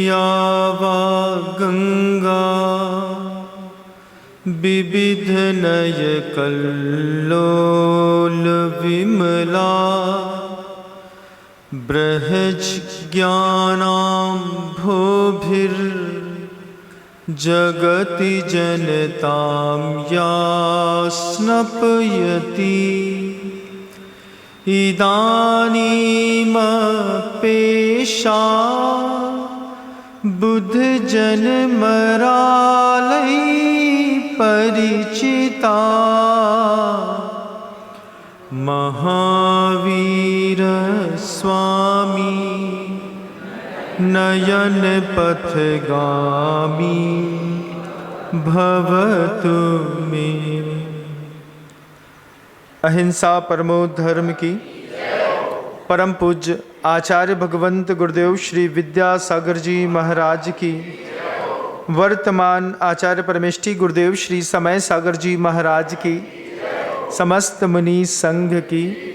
यावा गंगा विविध नय कल्लोल विमला बृहज ज्ञानां भूभिर जगति जनतां या स्नपयति इदानीमपेशा बुद्ध जन मरालय परिचिता महावीर स्वामी नयन पथगामी भवतु मे। अहिंसा परमो धर्म की परम पूज्य आचार्य भगवंत गुरुदेव श्री विद्यासागर जी महाराज की, वर्तमान आचार्य परमेष्ठी गुरुदेव श्री समय सागर जी महाराज की, समस्त मुनि संघ की।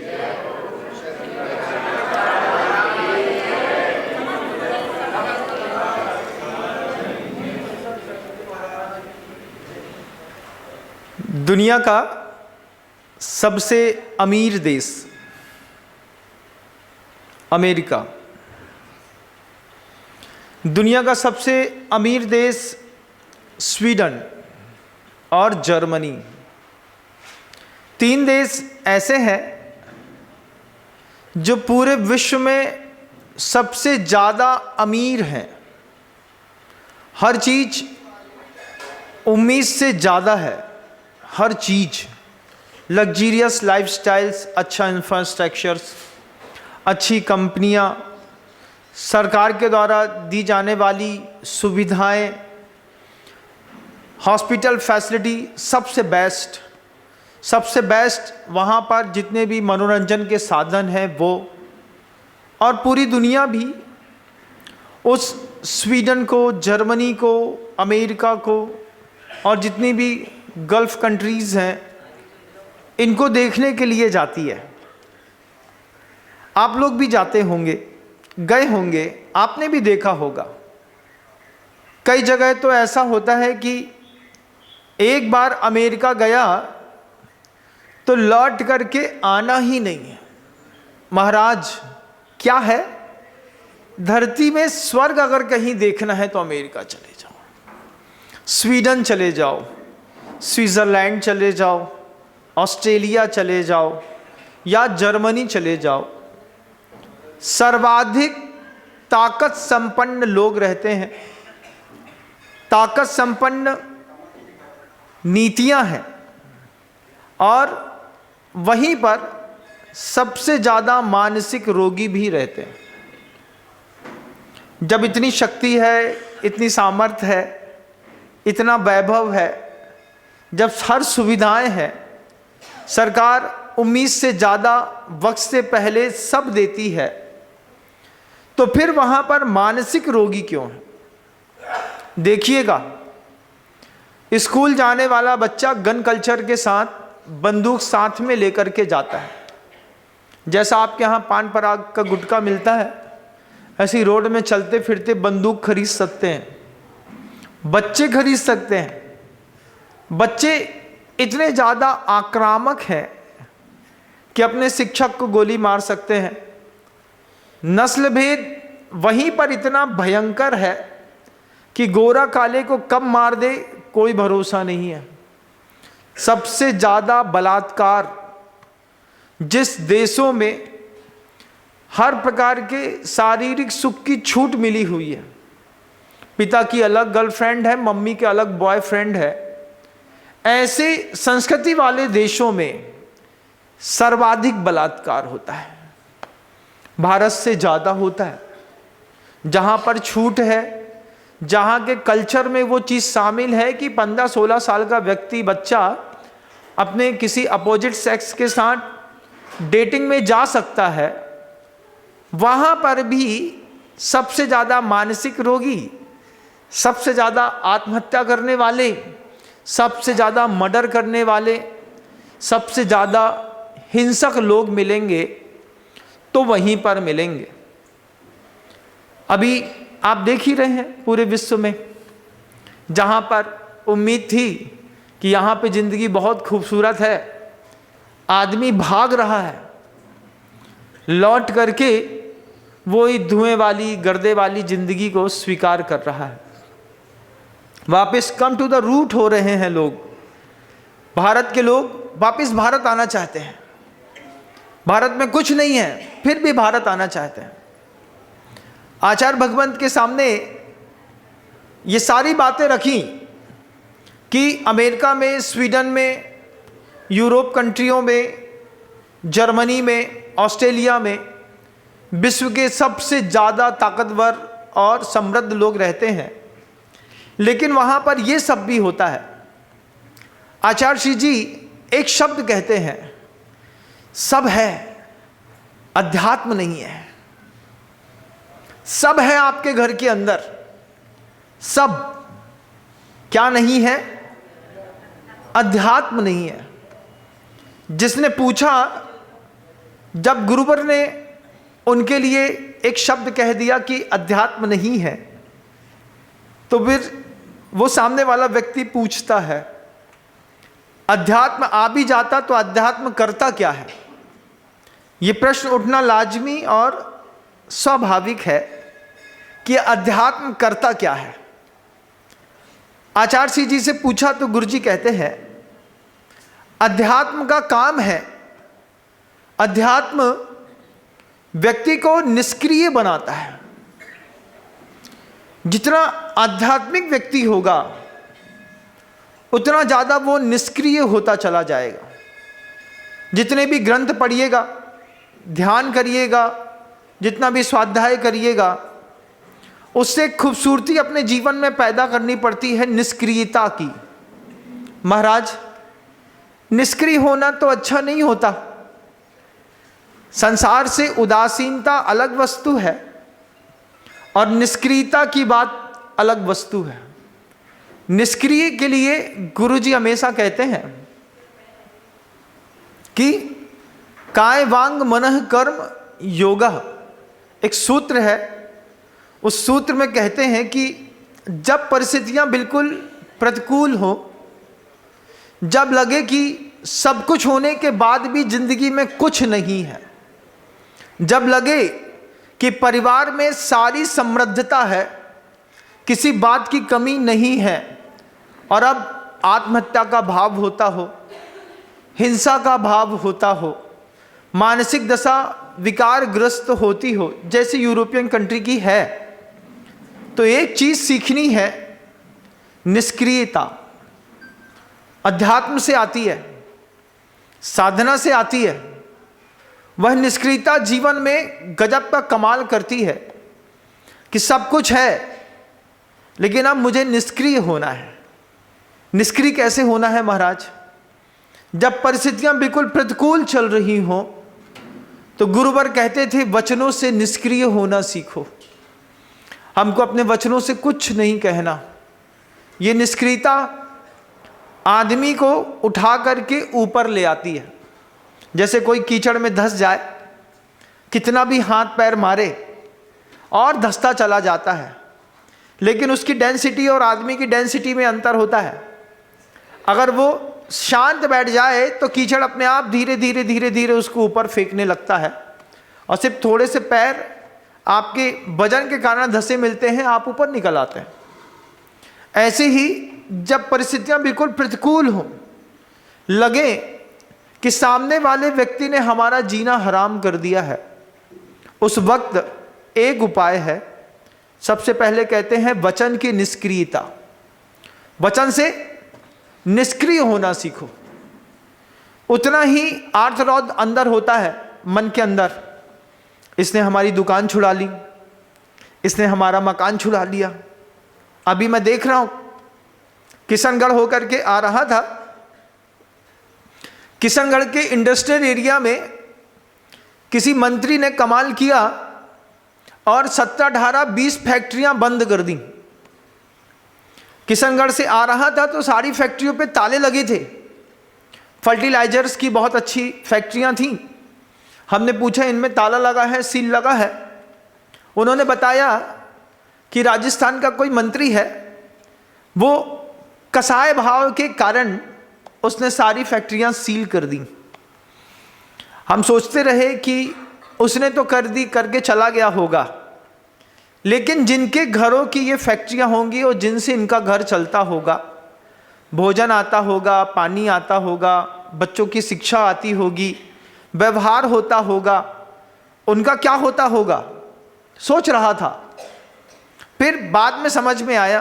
दुनिया का सबसे अमीर देश अमेरिका, दुनिया का सबसे अमीर देश स्वीडन और जर्मनी, तीन देश ऐसे हैं जो पूरे विश्व में सबसे ज़्यादा अमीर हैं। हर चीज़ उम्मीद से ज़्यादा है, हर चीज़, लग्जीरियस लाइफस्टाइल्स, अच्छा इंफ्रास्ट्रक्चर्स, अच्छी कंपनियां, सरकार के द्वारा दी जाने वाली सुविधाएं, हॉस्पिटल फैसिलिटी सबसे बेस्ट वहाँ पर जितने भी मनोरंजन के साधन हैं वो, और पूरी दुनिया भी उस स्वीडन को, जर्मनी को, अमेरिका को और जितनी भी गल्फ कंट्रीज़ हैं इनको देखने के लिए जाती है। आप लोग भी जाते होंगे, गए होंगे, आपने भी देखा होगा। कई जगह तो ऐसा होता है कि एक बार अमेरिका गया तो लौट करके आना ही नहीं है। महाराज क्या है, धरती में स्वर्ग अगर कहीं देखना है तो अमेरिका चले जाओ, स्वीडन चले जाओ, स्विट्ज़रलैंड चले जाओ, ऑस्ट्रेलिया चले जाओ या जर्मनी चले जाओ। सर्वाधिक ताकत संपन्न लोग रहते हैं, ताकत संपन्न नीतियां हैं, और वहीं पर सबसे ज़्यादा मानसिक रोगी भी रहते हैं। जब इतनी शक्ति है, इतनी सामर्थ्य है, इतना वैभव है, जब हर सुविधाएं हैं, सरकार उम्मीद से ज़्यादा, वक्त से पहले सब देती है, तो फिर वहाँ पर मानसिक रोगी क्यों है? देखिएगा, स्कूल जाने वाला बच्चा गन कल्चर के साथ बंदूक साथ में लेकर के जाता है। जैसा आपके यहाँ पान पराग का गुटखा मिलता है, ऐसी रोड में चलते फिरते बंदूक खरीद सकते हैं, बच्चे खरीद सकते हैं। बच्चे इतने ज़्यादा आक्रामक हैं कि अपने शिक्षक को गोली मार सकते हैं। नस्ल भेद वहीं पर इतना भयंकर है कि गोरा काले को कब मार दे कोई भरोसा नहीं है। सबसे ज़्यादा बलात्कार जिस देशों में हर प्रकार के शारीरिक सुख की छूट मिली हुई है, पिता की अलग गर्लफ्रेंड है, मम्मी के अलग बॉयफ्रेंड है, ऐसे संस्कृति वाले देशों में सर्वाधिक बलात्कार होता है। भारत से ज़्यादा होता है। जहाँ पर छूट है, जहाँ के कल्चर में वो चीज़ शामिल है कि 15-16 साल का व्यक्ति, बच्चा अपने किसी अपोजिट सेक्स के साथ डेटिंग में जा सकता है, वहाँ पर भी सबसे ज़्यादा मानसिक रोगी, सबसे ज़्यादा आत्महत्या करने वाले, सबसे ज़्यादा मर्डर करने वाले, सबसे ज़्यादा हिंसक लोग मिलेंगे तो वहीं पर मिलेंगे। अभी आप देख ही रहे हैं पूरे विश्व में, जहाँ पर उम्मीद थी कि यहाँ पे ज़िंदगी बहुत खूबसूरत है, आदमी भाग रहा है, लौट करके वही धुएं वाली गर्दे वाली ज़िंदगी को स्वीकार कर रहा है। वापस कम टू द रूट हो रहे हैं लोग। भारत के लोग वापस भारत आना चाहते हैं। भारत में कुछ नहीं है, फिर भी भारत आना चाहते हैं। आचार्य भगवंत के सामने ये सारी बातें रखी कि अमेरिका में, स्वीडन में, यूरोप कंट्रियों में, जर्मनी में, ऑस्ट्रेलिया में विश्व के सबसे ज़्यादा ताकतवर और समृद्ध लोग रहते हैं, लेकिन वहाँ पर ये सब भी होता है। आचार्य श्री जी एक शब्द कहते हैं, सब है, अध्यात्म नहीं है। सब है आपके घर के अंदर, सब क्या नहीं है? अध्यात्म नहीं है। जिसने पूछा, जब गुरुवर ने उनके लिए एक शब्द कह दिया कि अध्यात्म नहीं है, तो फिर वो सामने वाला व्यक्ति पूछता है, अध्यात्म आ भी जाता तो अध्यात्म करता क्या है? ये प्रश्न उठना लाजमी और स्वाभाविक है कि अध्यात्म करता क्या है। आचार्य श्री जी से पूछा तो गुरुजी कहते हैं, अध्यात्म का काम है, अध्यात्म व्यक्ति को निष्क्रिय बनाता है। जितना आध्यात्मिक व्यक्ति होगा उतना ज़्यादा वो निष्क्रिय होता चला जाएगा। जितने भी ग्रंथ पढ़िएगा, ध्यान करिएगा, जितना भी स्वाध्याय करिएगा, उससे खूबसूरती अपने जीवन में पैदा करनी पड़ती है निष्क्रियता की। महाराज, निष्क्रिय होना तो अच्छा नहीं होता। संसार से उदासीनता अलग वस्तु है और निष्क्रियता की बात अलग वस्तु है। निष्क्रिय के लिए गुरुजी हमेशा कहते हैं कि काय वांग मनः कर्म योगः, एक सूत्र है। उस सूत्र में कहते हैं कि जब परिस्थितियां बिल्कुल प्रतिकूल हो, जब लगे कि सब कुछ होने के बाद भी जिंदगी में कुछ नहीं है, जब लगे कि परिवार में सारी समृद्धता है, किसी बात की कमी नहीं है, और अब आत्महत्या का भाव होता हो, हिंसा का भाव होता हो, मानसिक दशा विकारग्रस्त होती हो, जैसे यूरोपियन कंट्री की है, तो एक चीज सीखनी है, निष्क्रियता। अध्यात्म से आती है, साधना से आती है। वह निष्क्रियता जीवन में गजब का कमाल करती है कि सब कुछ है, लेकिन अब मुझे निष्क्रिय होना है। निष्क्रिय कैसे होना है महाराज? जब परिस्थितियां बिल्कुल प्रतिकूल चल रही हों, तो गुरुवर कहते थे, वचनों से निष्क्रिय होना सीखो। हमको अपने वचनों से कुछ नहीं कहना। ये निष्क्रियता आदमी को उठा करके ऊपर ले आती है। जैसे कोई कीचड़ में धंस जाए, कितना भी हाथ पैर मारे और धंसता चला जाता है, लेकिन उसकी डेंसिटी और आदमी की डेंसिटी में अंतर होता है। अगर वो शांत बैठ जाए तो कीचड़ अपने आप धीरे धीरे धीरे धीरे उसको ऊपर फेंकने लगता है, और सिर्फ थोड़े से पैर आपके वजन के कारण धंसे मिलते हैं, आप ऊपर निकल आते हैं। ऐसे ही जब परिस्थितियां बिल्कुल प्रतिकूल हो, लगे कि सामने वाले व्यक्ति ने हमारा जीना हराम कर दिया है, उस वक्त एक उपाय है। सबसे पहले कहते हैं वचन की निष्क्रियता। वचन से निष्क्रिय होना सीखो। उतना ही आर्तरोध अंदर होता है, मन के अंदर। इसने हमारी दुकान छुड़ा ली, इसने हमारा मकान छुड़ा लिया। अभी मैं देख रहा हूं, किशनगढ़ होकर के आ रहा था, किशनगढ़ के इंडस्ट्रियल एरिया में किसी मंत्री ने कमाल किया और 17-18-20 फैक्ट्रियां बंद कर दी। किशनगढ़ से आ रहा था तो सारी फैक्ट्रियों पे ताले लगे थे। फर्टिलाइजर्स की बहुत अच्छी फैक्ट्रियां थीं। हमने पूछा इनमें ताला लगा है, सील लगा है? उन्होंने बताया कि राजस्थान का कोई मंत्री है, वो कसाय भाव के कारण उसने सारी फैक्ट्रियां सील कर दी। हम सोचते रहे कि उसने तो कर दी, करके चला गया होगा, लेकिन जिनके घरों की ये फैक्ट्रियां होंगी और जिनसे इनका घर चलता होगा, भोजन आता होगा, पानी आता होगा, बच्चों की शिक्षा आती होगी, व्यवहार होता होगा, उनका क्या होता होगा, सोच रहा था। फिर बाद में समझ में आया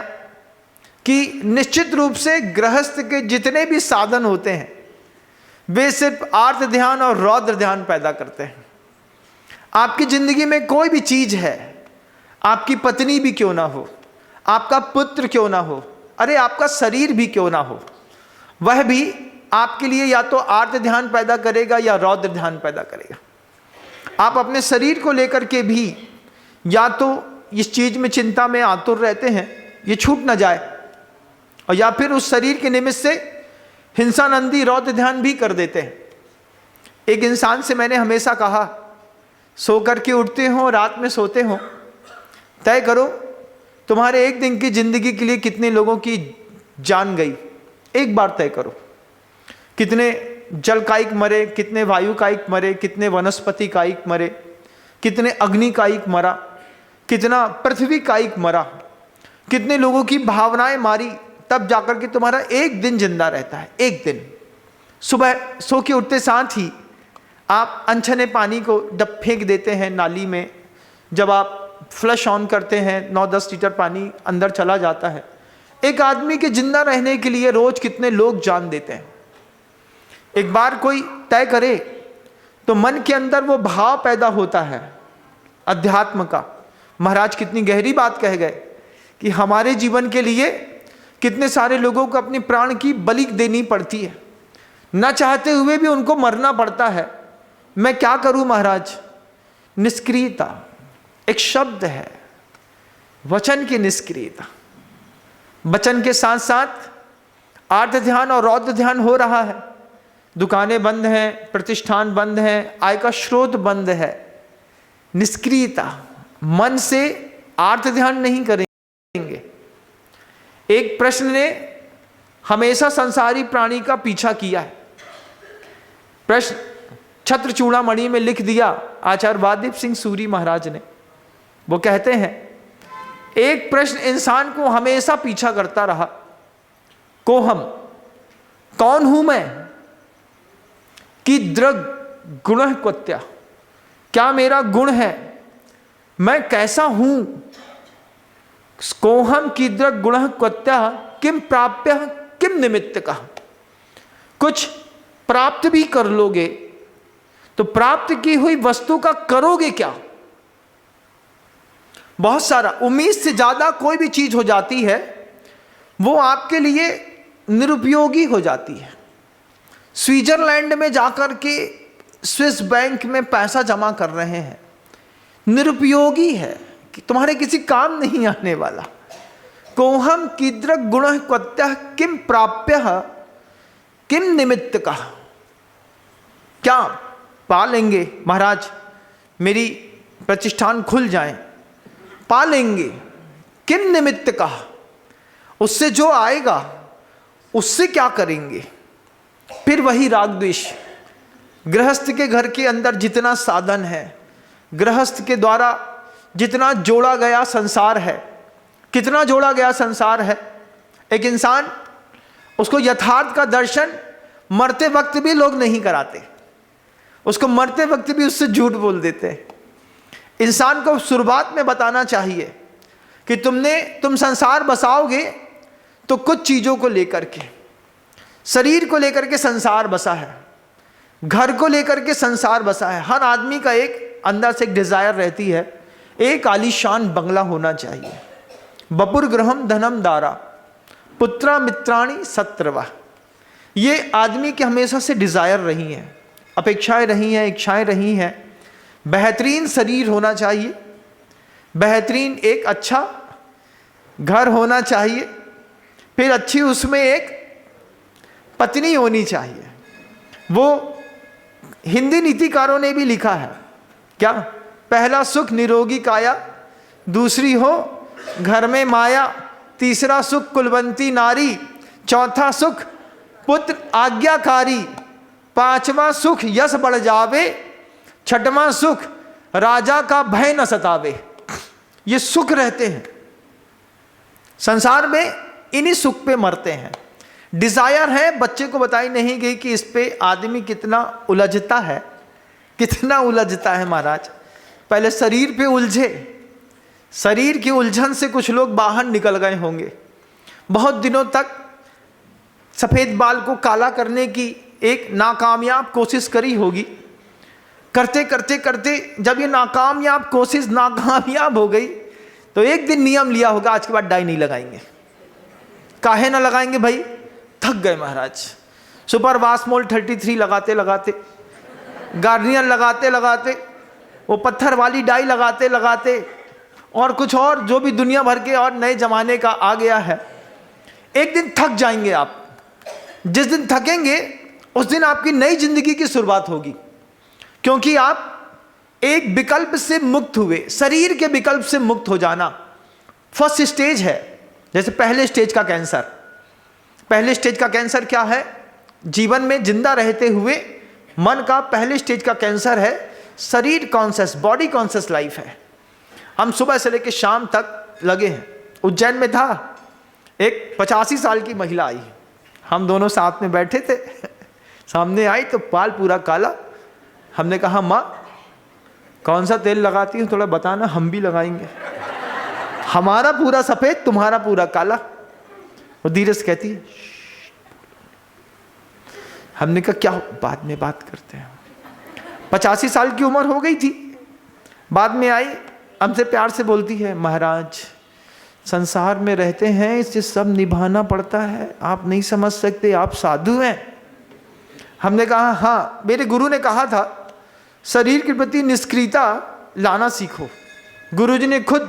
कि निश्चित रूप से गृहस्थ के जितने भी साधन होते हैं वे सिर्फ आर्त ध्यान और रौद्र ध्यान पैदा करते हैं। आपकी जिंदगी में कोई भी चीज है, आपकी पत्नी भी क्यों ना हो, आपका पुत्र क्यों ना हो, अरे आपका शरीर भी क्यों ना हो, वह भी आपके लिए या तो आर्त ध्यान पैदा करेगा या रौद्र ध्यान पैदा करेगा। आप अपने शरीर को लेकर के भी या तो इस चीज में चिंता में आतुर रहते हैं ये छूट ना जाए, और या फिर उस शरीर के निमित्त से हिंसानंदी रौद्र ध्यान भी कर देते हैं। एक इंसान से मैंने हमेशा कहा, सो करके उठते हो, रात में सोते हो, तय करो तुम्हारे एक दिन की जिंदगी के लिए कितने लोगों की जान गई, एक बार तय करो। कितने जल कायिक मरे, कितने वायु कायिक मरे, कितने वनस्पति कायिक मरे, कितने अग्नि कायिक मरा, कितना पृथ्वी कायिक मरा, कितने लोगों की भावनाएं मारी, तब जाकर के तुम्हारा एक दिन जिंदा रहता है। एक दिन सुबह सो के उठते साथ ही आप अनछने पानी को जब फेंक देते हैं नाली में, जब आप फ्लश ऑन करते हैं 9-10 लीटर पानी अंदर चला जाता है। एक आदमी के जिंदा रहने के लिए रोज कितने लोग जान देते हैं। एक बार कोई तय करे तो मन के अंदर वो भाव पैदा होता है अध्यात्म का। महाराज कितनी गहरी बात कह गए कि हमारे जीवन के लिए कितने सारे लोगों को अपनी प्राण की बलि देनी पड़ती है, न चाहते हुए भी उनको मरना पड़ता है। मैं क्या करूं महाराज? निष्क्रियता एक शब्द है, वचन की निष्क्रियता। वचन के साथ साथ आर्त ध्यान और रौद्र ध्यान हो रहा है, दुकानें बंद हैं, प्रतिष्ठान बंद हैं, आय का स्रोत बंद है। निष्क्रियता, मन से आर्त ध्यान नहीं करेंगे। एक प्रश्न ने हमेशा संसारी प्राणी का पीछा किया है। प्रश्न छत्र चूड़ामणि में लिख दिया आचार्य वादीप सिंह सूरी महाराज ने। वो कहते हैं एक प्रश्न इंसान को हमेशा पीछा करता रहा, को हम कौन हूं मैं कि दृग गुण क्वत्या, क्या मेरा गुण है, मैं कैसा हूं। कोहम की दृग गुण क्वत्या किम प्राप्य किम निमित्त का। कुछ प्राप्त भी कर लोगे तो प्राप्त की हुई वस्तु का करोगे क्या? बहुत सारा, उम्मीद से ज्यादा कोई भी चीज हो जाती है वो आपके लिए निरुपयोगी हो जाती है। स्विट्जरलैंड में जाकर के स्विस बैंक में पैसा जमा कर रहे हैं, निरुपयोगी है कि तुम्हारे किसी काम नहीं आने वाला। कोहम कीदृक् गुण क्वत्या किम प्राप्य किम निमित्त का। क्या पा लेंगे महाराज, मेरी प्रतिष्ठान खुल जाए, पा लेंगे, किम निमित्त का, उससे जो आएगा उससे क्या करेंगे। फिर वही राग द्वेष। गृहस्थ के घर के अंदर जितना साधन है, गृहस्थ के द्वारा जितना जोड़ा गया संसार है, कितना जोड़ा गया संसार है। एक इंसान, उसको यथार्थ का दर्शन मरते वक्त भी लोग नहीं कराते, उसको मरते वक्त भी उससे झूठ बोल देते हैं। इंसान को शुरुआत में बताना चाहिए कि तुम संसार बसाओगे तो कुछ चीज़ों को लेकर के, शरीर को लेकर के संसार बसा है, घर को लेकर के संसार बसा है। हर आदमी का एक अंदर से एक डिजायर रहती है, एक आलीशान बंगला होना चाहिए। बपुर गृहम धनम दारा पुत्रा मित्राणी सत्रवा। ये आदमी के हमेशा से डिजायर रही हैं, अपेक्षाएं रही हैं, इच्छाएं रही हैं। बेहतरीन शरीर होना चाहिए, बेहतरीन एक अच्छा घर होना चाहिए, फिर अच्छी उसमें एक पत्नी होनी चाहिए, वो हिंदी नीतिकारों ने भी लिखा है क्या, पहला सुख निरोगी काया, दूसरी हो घर में माया, तीसरा सुख कुलवंती नारी, चौथा सुख पुत्र आज्ञाकारी, पांचवा सुख यश बढ़ जावे, छठवां सुख राजा का भय न सतावे। ये सुख रहते हैं संसार में, इन्हीं सुख पे मरते हैं। डिजायर है, बच्चे को बताई नहीं गई कि इस पे आदमी कितना उलझता है, कितना उलझता है महाराज। पहले शरीर पे उलझे, शरीर की उलझन से कुछ लोग बाहर निकल गए होंगे। बहुत दिनों तक सफेद बाल को काला करने की एक नाकामयाब कोशिश करी होगी। करते करते करते जब ये नाकामयाब कोशिश नाकामयाब हो गई तो एक दिन नियम लिया होगा, आज के बाद डाई नहीं लगाएंगे। काहे ना लगाएंगे भाई, थक गए महाराज। सुपर वास्मोल 33 लगाते लगाते, गार्नियर लगाते लगाते, वो पत्थर वाली डाई लगाते लगाते, और कुछ और जो भी दुनिया भर के और नए जमाने का आ गया है, एक दिन थक जाएंगे आप। जिस दिन थकेंगे उस दिन आपकी नई जिंदगी की शुरुआत होगी, क्योंकि आप एक विकल्प से मुक्त हुए। शरीर के विकल्प से मुक्त हो जाना फर्स्ट स्टेज है। जैसे पहले स्टेज का कैंसर, पहले स्टेज का कैंसर क्या है, जीवन में जिंदा रहते हुए मन का पहले स्टेज का कैंसर है शरीर कॉन्शियस, बॉडी कॉन्शियस लाइफ है। हम सुबह से लेकर शाम तक लगे हैं। उज्जैन में था, एक 85 साल की महिला आई, हम दोनों साथ में बैठे थे, सामने आई तो बाल पूरा काला। हमने कहा माँ कौन सा तेल लगाती हूँ, थोड़ा बताना, हम भी लगाएंगे। हमारा पूरा सफेद, तुम्हारा पूरा काला। वो धीरे से कहती है, हमने कहा क्या, बाद में बात करते हैं। 85 साल की उम्र हो गई थी। बाद में आई, हमसे प्यार से बोलती है, महाराज संसार में रहते हैं, इससे सब निभाना पड़ता है, आप नहीं समझ सकते, आप साधु हैं। हमने कहा हाँ, मेरे गुरु ने कहा था शरीर के प्रति निष्क्रियता लाना सीखो। गुरुजी ने खुद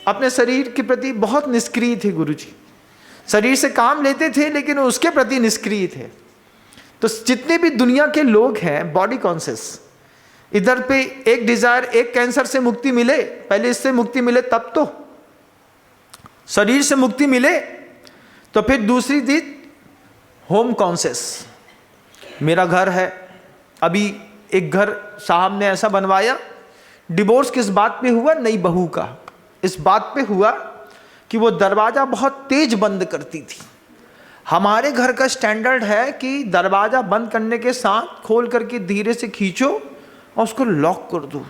अपने शरीर के प्रति बहुत निष्क्रिय थे। गुरुजी शरीर से काम लेते थे लेकिन उसके प्रति निष्क्रिय थे। तो जितने भी दुनिया के लोग हैं बॉडी कॉन्शियस, इधर पे एक डिजायर, एक कैंसर से मुक्ति मिले, पहले इससे मुक्ति मिले तब तो, शरीर से मुक्ति मिले तो फिर दूसरी चीज होम कॉन्शियस। मेरा घर है, अभी एक घर साहब ने ऐसा बनवाया, डिवोर्स किस बात पे हुआ, नई बहू का, इस बात पे हुआ कि वो दरवाजा बहुत तेज बंद करती थी। हमारे घर का स्टैंडर्ड है कि दरवाजा बंद करने के साथ खोल करके धीरे से खींचो और उसको लॉक कर दो,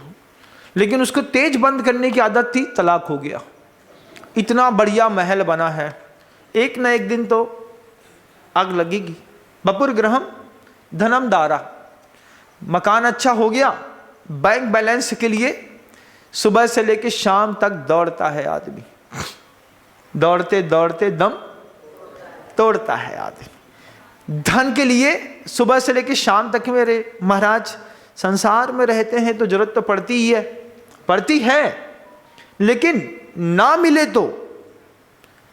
लेकिन उसको तेज बंद करने की आदत थी, तलाक हो गया। इतना बढ़िया महल बना है, एक न एक दिन तो आग लगेगी। बपुर ग्रहम धनम दारा, मकान अच्छा हो गया, बैंक बैलेंस के लिए सुबह से लेकर शाम तक दौड़ता है आदमी, दौड़ते दौड़ते दम तोड़ता है आदमी। धन के लिए सुबह से लेकर शाम तक मेरे महाराज संसार में रहते हैं तो जरूरत तो पड़ती ही है, पड़ती है, लेकिन ना मिले तो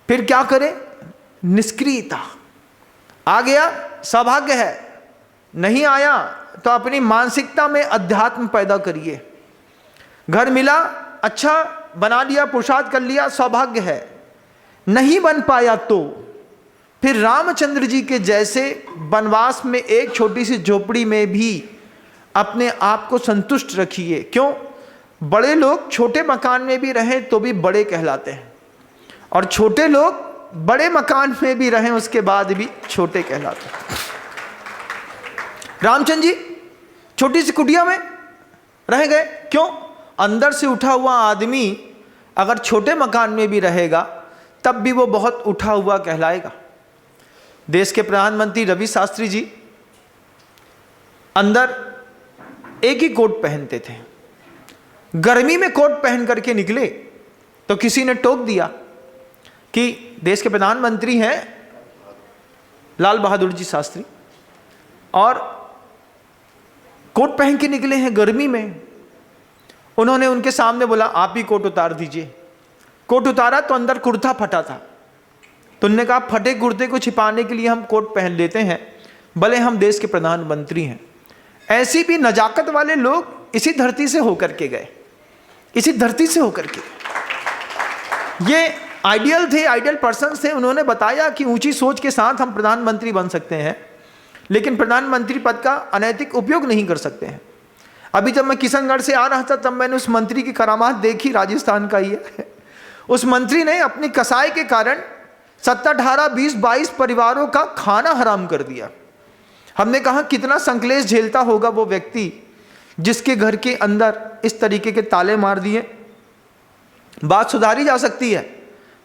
फिर क्या करें, निष्क्रियता। आ गया सौभाग्य है, नहीं आया तो अपनी मानसिकता में अध्यात्म पैदा करिए। घर मिला, अच्छा बना लिया, पुरुषार्थ कर लिया, सौभाग्य है। नहीं बन पाया तो फिर रामचंद्र जी के जैसे वनवास में एक छोटी सी झोपड़ी में भी अपने आप को संतुष्ट रखिए। क्यों, बड़े लोग छोटे मकान में भी रहें तो भी बड़े कहलाते हैं, और छोटे लोग बड़े मकान में भी रहें उसके बाद भी छोटे कहलाते हैं। रामचंद्र जी छोटी सी कुटिया में रह गए, क्यों, अंदर से उठा हुआ आदमी अगर छोटे मकान में भी रहेगा तब भी वो बहुत उठा हुआ कहलाएगा। देश के प्रधानमंत्री रवि शास्त्री जी अंदर एक ही कोट पहनते थे, गर्मी में कोट पहन करके निकले तो किसी ने टोक दिया कि देश के प्रधानमंत्री हैं लाल बहादुर जी शास्त्री और कोट पहन के निकले हैं गर्मी में। उन्होंने उनके सामने बोला आप ही कोट उतार दीजिए। कोट उतारा तो अंदर कुर्ता फटा था, तो उन्होंने कहा फटे कुर्ते को छिपाने के लिए हम कोट पहन लेते हैं, भले हम देश के प्रधानमंत्री हैं। ऐसी भी नजाकत वाले लोग इसी धरती से होकर के गए, इसी धरती से होकर के। ये आइडियल थे, आइडियल पर्सन थे। उन्होंने बताया कि ऊंची सोच के साथ हम प्रधानमंत्री बन सकते हैं, लेकिन प्रधानमंत्री पद का अनैतिक उपयोग नहीं कर सकते हैं। अभी जब मैं किशनगढ़ से आ रहा था तब मैंने उस मंत्री की करामात देखी, राजस्थान का ही है। उस मंत्री ने अपनी कसाई के कारण 17, 18, 20, 22 परिवारों का खाना हराम कर दिया। हमने कहा कितना संकलेश झेलता होगा वो व्यक्ति जिसके घर के अंदर इस तरीके के ताले मार दिए। बात सुधारी जा सकती है,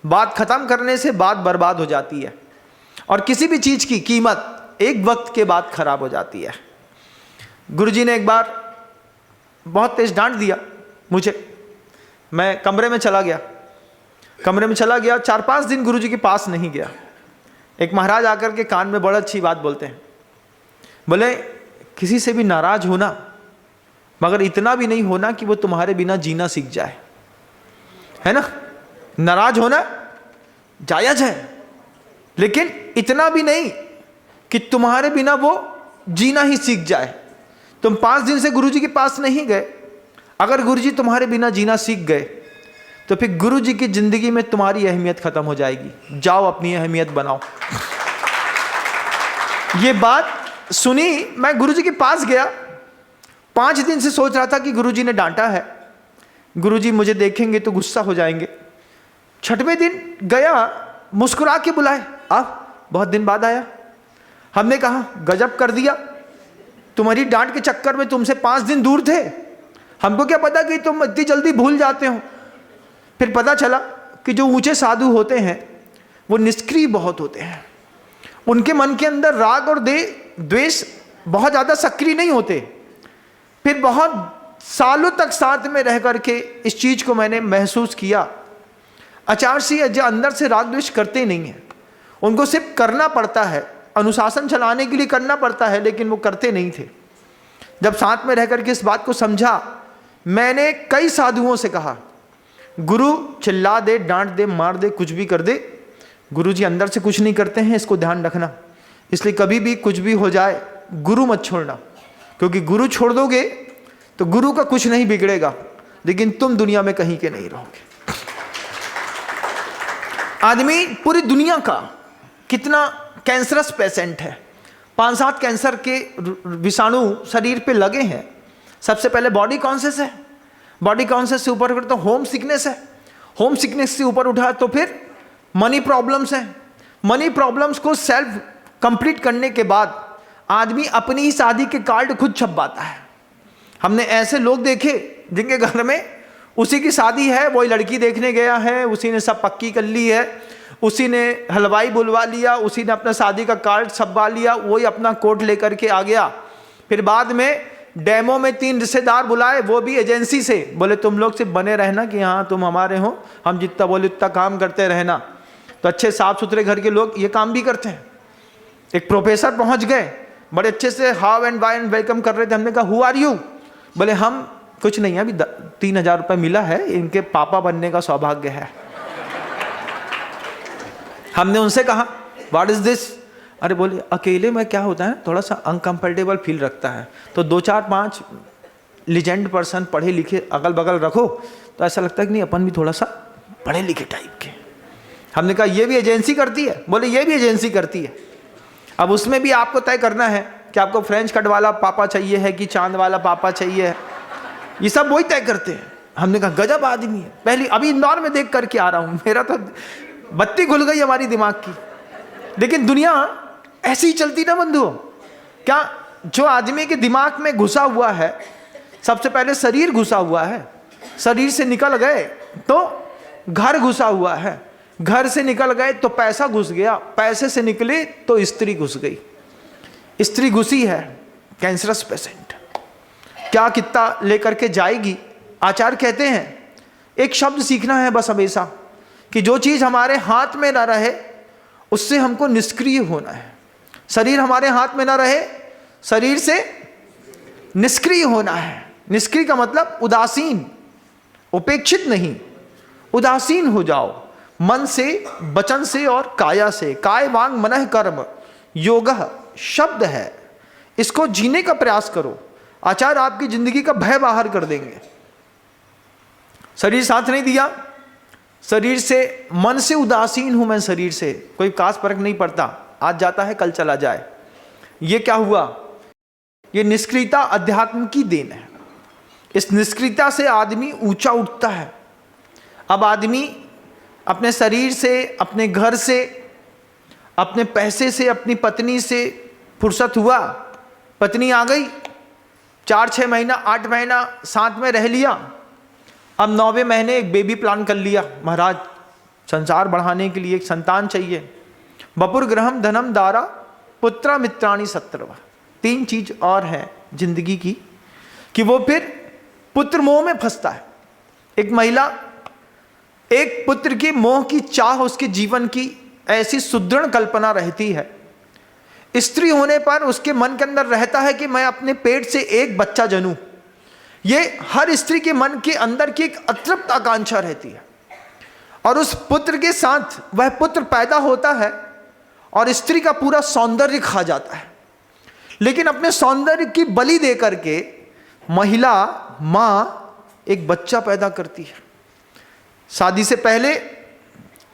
बात खत्म करने से बात बर्बाद हो जाती है, और किसी भी चीज की कीमत एक वक्त के बाद खराब हो जाती है। गुरुजी ने एक बार बहुत तेज डांट दिया मुझे। मैं कमरे में चला गया, 4-5 दिन गुरुजी के पास नहीं गया। एक महाराज आकर के कान में बड़ा अच्छी बात बोलते हैं, बोले किसी से भी नाराज होना, मगर इतना भी नहीं होना कि वो तुम्हारे बिना जीना सीख जाए, है ना। नाराज होना जायज है, लेकिन इतना भी नहीं कि तुम्हारे बिना वो जीना ही सीख जाए। तुम 5 दिन से गुरुजी के पास नहीं गए, अगर गुरुजी तुम्हारे बिना जीना सीख गए तो फिर गुरुजी की जिंदगी में तुम्हारी अहमियत खत्म हो जाएगी। जाओ अपनी अहमियत बनाओ। ये बात सुनी, मैं गुरुजी के पास गया। 5 दिन से सोच रहा था कि गुरुजी ने डांटा है, गुरुजी मुझे देखेंगे तो गुस्सा हो जाएंगे। 6वें दिन गया, मुस्कुरा के बुलाए, आप बहुत दिन बाद आया। हमने कहा गजब कर दिया, तुम्हारी डांट के चक्कर में तुमसे 5 दिन दूर थे, हमको क्या पता कि तुम इतनी जल्दी भूल जाते हो। फिर पता चला कि जो ऊंचे साधु होते हैं वो निष्क्रिय बहुत होते हैं, उनके मन के अंदर राग और द्वेष बहुत ज़्यादा सक्रिय नहीं होते। फिर बहुत सालों तक साथ में रह करके इस चीज़ को मैंने महसूस किया। आचार्य सिंह जो अंदर से राग द्वेष करते नहीं हैं, उनको सिर्फ करना पड़ता है, अनुशासन चलाने के लिए करना पड़ता है, लेकिन वो करते नहीं थे। जब साथ में रह करके इस बात को समझा, मैंने कई साधुओं से कहा गुरु चिल्ला दे, डांट दे, मार दे, कुछ भी कर दे, गुरुजी अंदर से कुछ नहीं करते हैं, इसको ध्यान रखना। इसलिए कभी भी कुछ भी हो जाए गुरु मत छोड़ना, क्योंकि गुरु छोड़ दोगे तो गुरु का कुछ नहीं बिगड़ेगा, लेकिन तुम दुनिया में कहीं के नहीं रहोगे। आदमी पूरी दुनिया का कितना कैंसरस पेशेंट है, 5-7 कैंसर के विषाणु शरीर पे लगे हैं। सबसे पहले बॉडी कॉन्शियस है, बॉडी कॉन्शियस से ऊपर तो होम सिकनेस है, होम सिकनेस से ऊपर उठा तो फिर मनी प्रॉब्लम्स हैं। मनी प्रॉब्लम्स को सेल्फ कंप्लीट करने के बाद आदमी अपनी ही शादी के कार्ड खुद छपवाता है। हमने ऐसे लोग देखे जिनके घर में उसी की शादी है, वही लड़की देखने गया है, उसी ने सब पक्की कर ली है, उसी ने हलवाई बुलवा लिया, उसी ने अपना शादी का कार्ड छपवा लिया, वही अपना कोट लेकर के आ गया। फिर बाद में डेमो में 3 रिश्तेदार बुलाए, वो भी एजेंसी से, बोले तुम लोग सिर्फ बने रहना कि हाँ तुम हमारे हो, हम जितना बोले उतना काम करते रहना। तो अच्छे साफ सुथरे घर के लोग ये काम भी करते हैं। एक प्रोफेसर पहुंच गए, बड़े अच्छे से how and why and welcome कर रहे थे। हमने कहा हु आर यू? बोले हम कुछ नहीं, अभी 3000 रुपये मिला है, इनके पापा बनने का सौभाग्य है। हमने उनसे कहा व्हाट इज दिस? अरे बोले अकेले में क्या होता है, थोड़ा सा अनकंफर्टेबल फील रखता है, तो 2-4-5 लीजेंड पर्सन पढ़े लिखे अगल बगल रखो तो ऐसा लगता है कि नहीं अपन भी थोड़ा सा पढ़े लिखे टाइप के। हमने कहा ये भी एजेंसी करती है? बोले ये भी एजेंसी करती है। अब उसमें भी आपको तय करना है कि आपको फ्रेंच कट वाला पापा चाहिए है कि चांद वाला पापा चाहिए है, ये सब वही तय करते हैं। हमने कहा गजब आदमी है। पहली अभी इंदौर में देख करके आ रहा हूँ, मेरा तो बत्ती खुल गई हमारी दिमाग की। लेकिन दुनिया ऐसी ही चलती ना बंधुओं। क्या जो आदमी के दिमाग में घुसा हुआ है, सबसे पहले शरीर घुसा हुआ है, शरीर से निकल गए तो घर घुसा हुआ है, घर से निकल गए तो पैसा घुस गया, पैसे से निकले तो स्त्री घुस गई, स्त्री घुसी है, कैंसरस पेशेंट। क्या कितना लेकर के जाएगी? आचार्य कहते हैं एक शब्द सीखना है बस हमेशा, कि जो चीज़ हमारे हाथ में ना रहे उससे हमको निष्क्रिय होना है। शरीर हमारे हाथ में ना रहे, शरीर से निष्क्रिय होना है। निष्क्रिय का मतलब उदासीन, उपेक्षित नहीं, उदासीन हो जाओ मन से, वचन से और काया से। काय वांग मनः कर्म योगः शब्द है, इसको जीने का प्रयास करो। आचार आपकी जिंदगी का भय बाहर कर देंगे। शरीर साथ नहीं दिया, शरीर से, मन से उदासीन हूं मैं, शरीर से कोई खास फर्क नहीं पड़ता, आज जाता है कल चला जाए। ये क्या हुआ? ये निष्क्रियता अध्यात्म की देन है। इस निष्क्रियता से आदमी ऊंचा उठता है। अब आदमी अपने शरीर से, अपने घर से, अपने पैसे से, अपनी पत्नी से फुर्सत हुआ, पत्नी आ गई, 4-6 महीना 8 महीना साथ में रह लिया, अब 9वें महीने एक बेबी प्लान कर लिया। महाराज संसार बढ़ाने के लिए एक संतान चाहिए। बपुर ग्रहम धनम दारा पुत्रा मित्राणी सत्रवा। 3 चीज और है जिंदगी की कि वो फिर पुत्र मोह में फंसता है। एक महिला, एक पुत्र की मोह की चाह उसके जीवन की ऐसी सुदृढ़ कल्पना रहती है। स्त्री होने पर उसके मन के अंदर रहता है कि मैं अपने पेट से एक बच्चा जनूं। ये हर स्त्री के मन के अंदर की एक अतृप्त आकांक्षा रहती है। और उस पुत्र के साथ वह पुत्र पैदा होता है और स्त्री का पूरा सौंदर्य खा जाता है। लेकिन अपने सौंदर्य की बलि दे करके महिला, माँ एक बच्चा पैदा करती है। शादी से पहले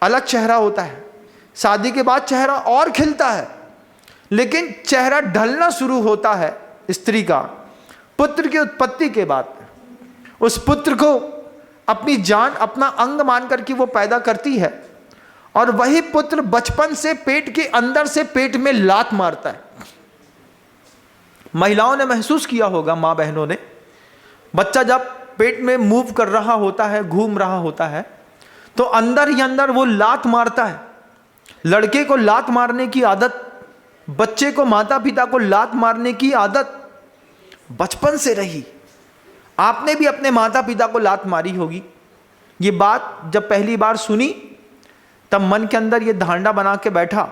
अलग चेहरा होता है, शादी के बाद चेहरा और खिलता है, लेकिन चेहरा ढलना शुरू होता है स्त्री का पुत्र की उत्पत्ति के बाद। उस पुत्र को अपनी जान, अपना अंग मान करके वो पैदा करती है और वही पुत्र बचपन से पेट के अंदर से पेट में लात मारता है। महिलाओं ने महसूस किया होगा, माँ बहनों ने, बच्चा जब पेट में मूव कर रहा होता है, घूम रहा होता है, तो अंदर ही अंदर वो लात मारता है। लड़के को लात मारने की आदत, बच्चे को माता पिता को लात मारने की आदत बचपन से रही। आपने भी अपने माता पिता को लात मारी होगी। ये बात जब पहली बार सुनी तब मन के अंदर ये धारणा बना के बैठा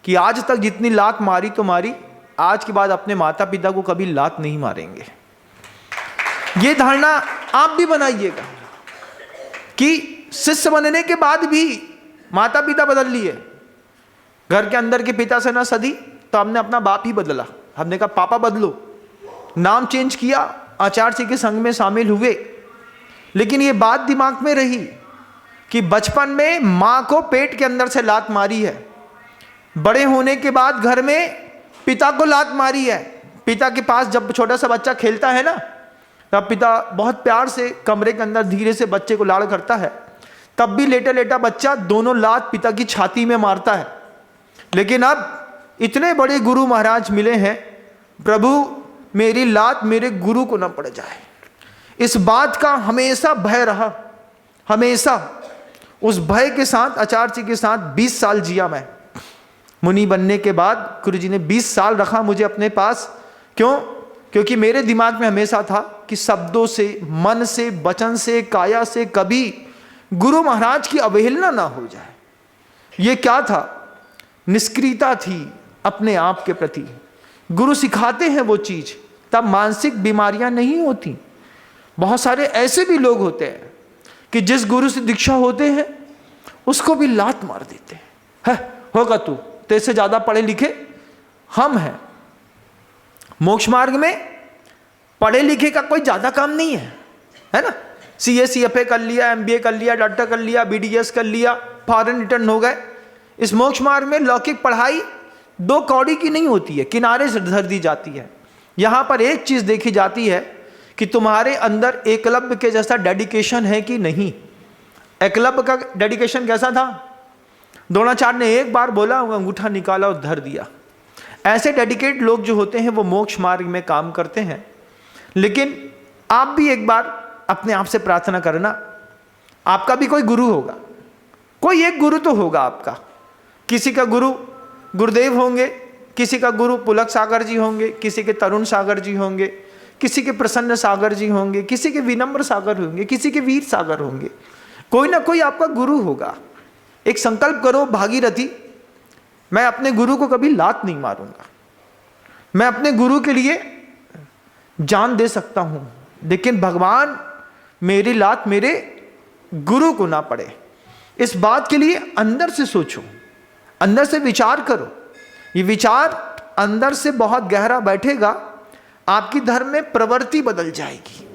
कि आज तक जितनी लात मारी तो मारी, आज के बाद अपने माता पिता को कभी लात नहीं मारेंगे। ये धारणा आप भी बनाइएगा कि शिष्य बनने के बाद भी माता पिता बदल लिए। घर के अंदर के पिता से ना सदी तो हमने अपना बाप ही बदला। हमने कहा पापा बदलो, नाम चेंज किया, आचार्य जी के संग में शामिल हुए। लेकिन ये बात दिमाग में रही कि बचपन में माँ को पेट के अंदर से लात मारी है, बड़े होने के बाद घर में पिता को लात मारी है। पिता के पास जब छोटा सा बच्चा खेलता है ना, तब पिता बहुत प्यार से कमरे के अंदर धीरे से बच्चे को लाड़ करता है, तब भी लेटा लेटा बच्चा दोनों लात पिता की छाती में मारता है। लेकिन अब इतने बड़े गुरु महाराज मिले हैं, प्रभु मेरी लात मेरे गुरु को न पड़ जाए, इस बात का हमेशा भय रहा। हमेशा उस भय के साथ आचार्य जी के साथ 20 साल जिया मैं। मुनि बनने के बाद गुरु जी ने 20 साल रखा मुझे अपने पास। क्यों? क्योंकि मेरे दिमाग में हमेशा था कि शब्दों से, मन से, वचन से, काया से कभी गुरु महाराज की अवहेलना ना हो जाए। ये क्या था? निष्क्रियता थी अपने आप के प्रति। गुरु सिखाते हैं वो चीज, तब मानसिक बीमारियां नहीं होती। बहुत सारे ऐसे भी लोग होते हैं कि जिस गुरु से दीक्षा होते हैं उसको भी लात मार देते हैं। है होगा तू, तेरे से ज्यादा पढ़े लिखे हम हैं। मोक्ष मार्ग में पढ़े लिखे का कोई ज्यादा काम नहीं है ना। CA CFA कर लिया, MBA कर लिया, डॉक्टर कर लिया, BDS कर लिया, फॉरेन रिटर्न हो गए। इस मोक्ष मार्ग में लौकिक पढ़ाई 2 कौड़ी की नहीं होती है, किनारे से धर दी जाती है। यहां पर एक चीज देखी जाती है कि तुम्हारे अंदर एकलव्य के जैसा डेडिकेशन है कि नहीं। एकलव्य का डेडिकेशन कैसा था? द्रोणाचार्य ने एक बार बोला, वो अंगूठा निकाला और धर दिया। ऐसे डेडिकेट लोग जो होते हैं वो मोक्ष मार्ग में काम करते हैं। लेकिन आप भी एक बार अपने आप से प्रार्थना करना, आपका भी कोई गुरु होगा, कोई एक गुरु तो होगा आपका। किसी का गुरु गुरुदेव होंगे, किसी का गुरु पुलक सागर जी होंगे, किसी के तरुण सागर जी होंगे, किसी के प्रसन्न सागर जी होंगे, किसी के विनम्र सागर होंगे, किसी के वीर सागर होंगे। कोई ना कोई आपका गुरु होगा। एक संकल्प करो भागीरथी, मैं अपने गुरु को कभी लात नहीं मारूंगा। मैं अपने गुरु के लिए जान दे सकता हूं, लेकिन भगवान मेरी लात मेरे गुरु को ना पड़े। इस बात के लिए अंदर से सोचो, अंदर से विचार करो। ये विचार अंदर से बहुत गहरा बैठेगा, आपकी धर्म में प्रवृत्ति बदल जाएगी।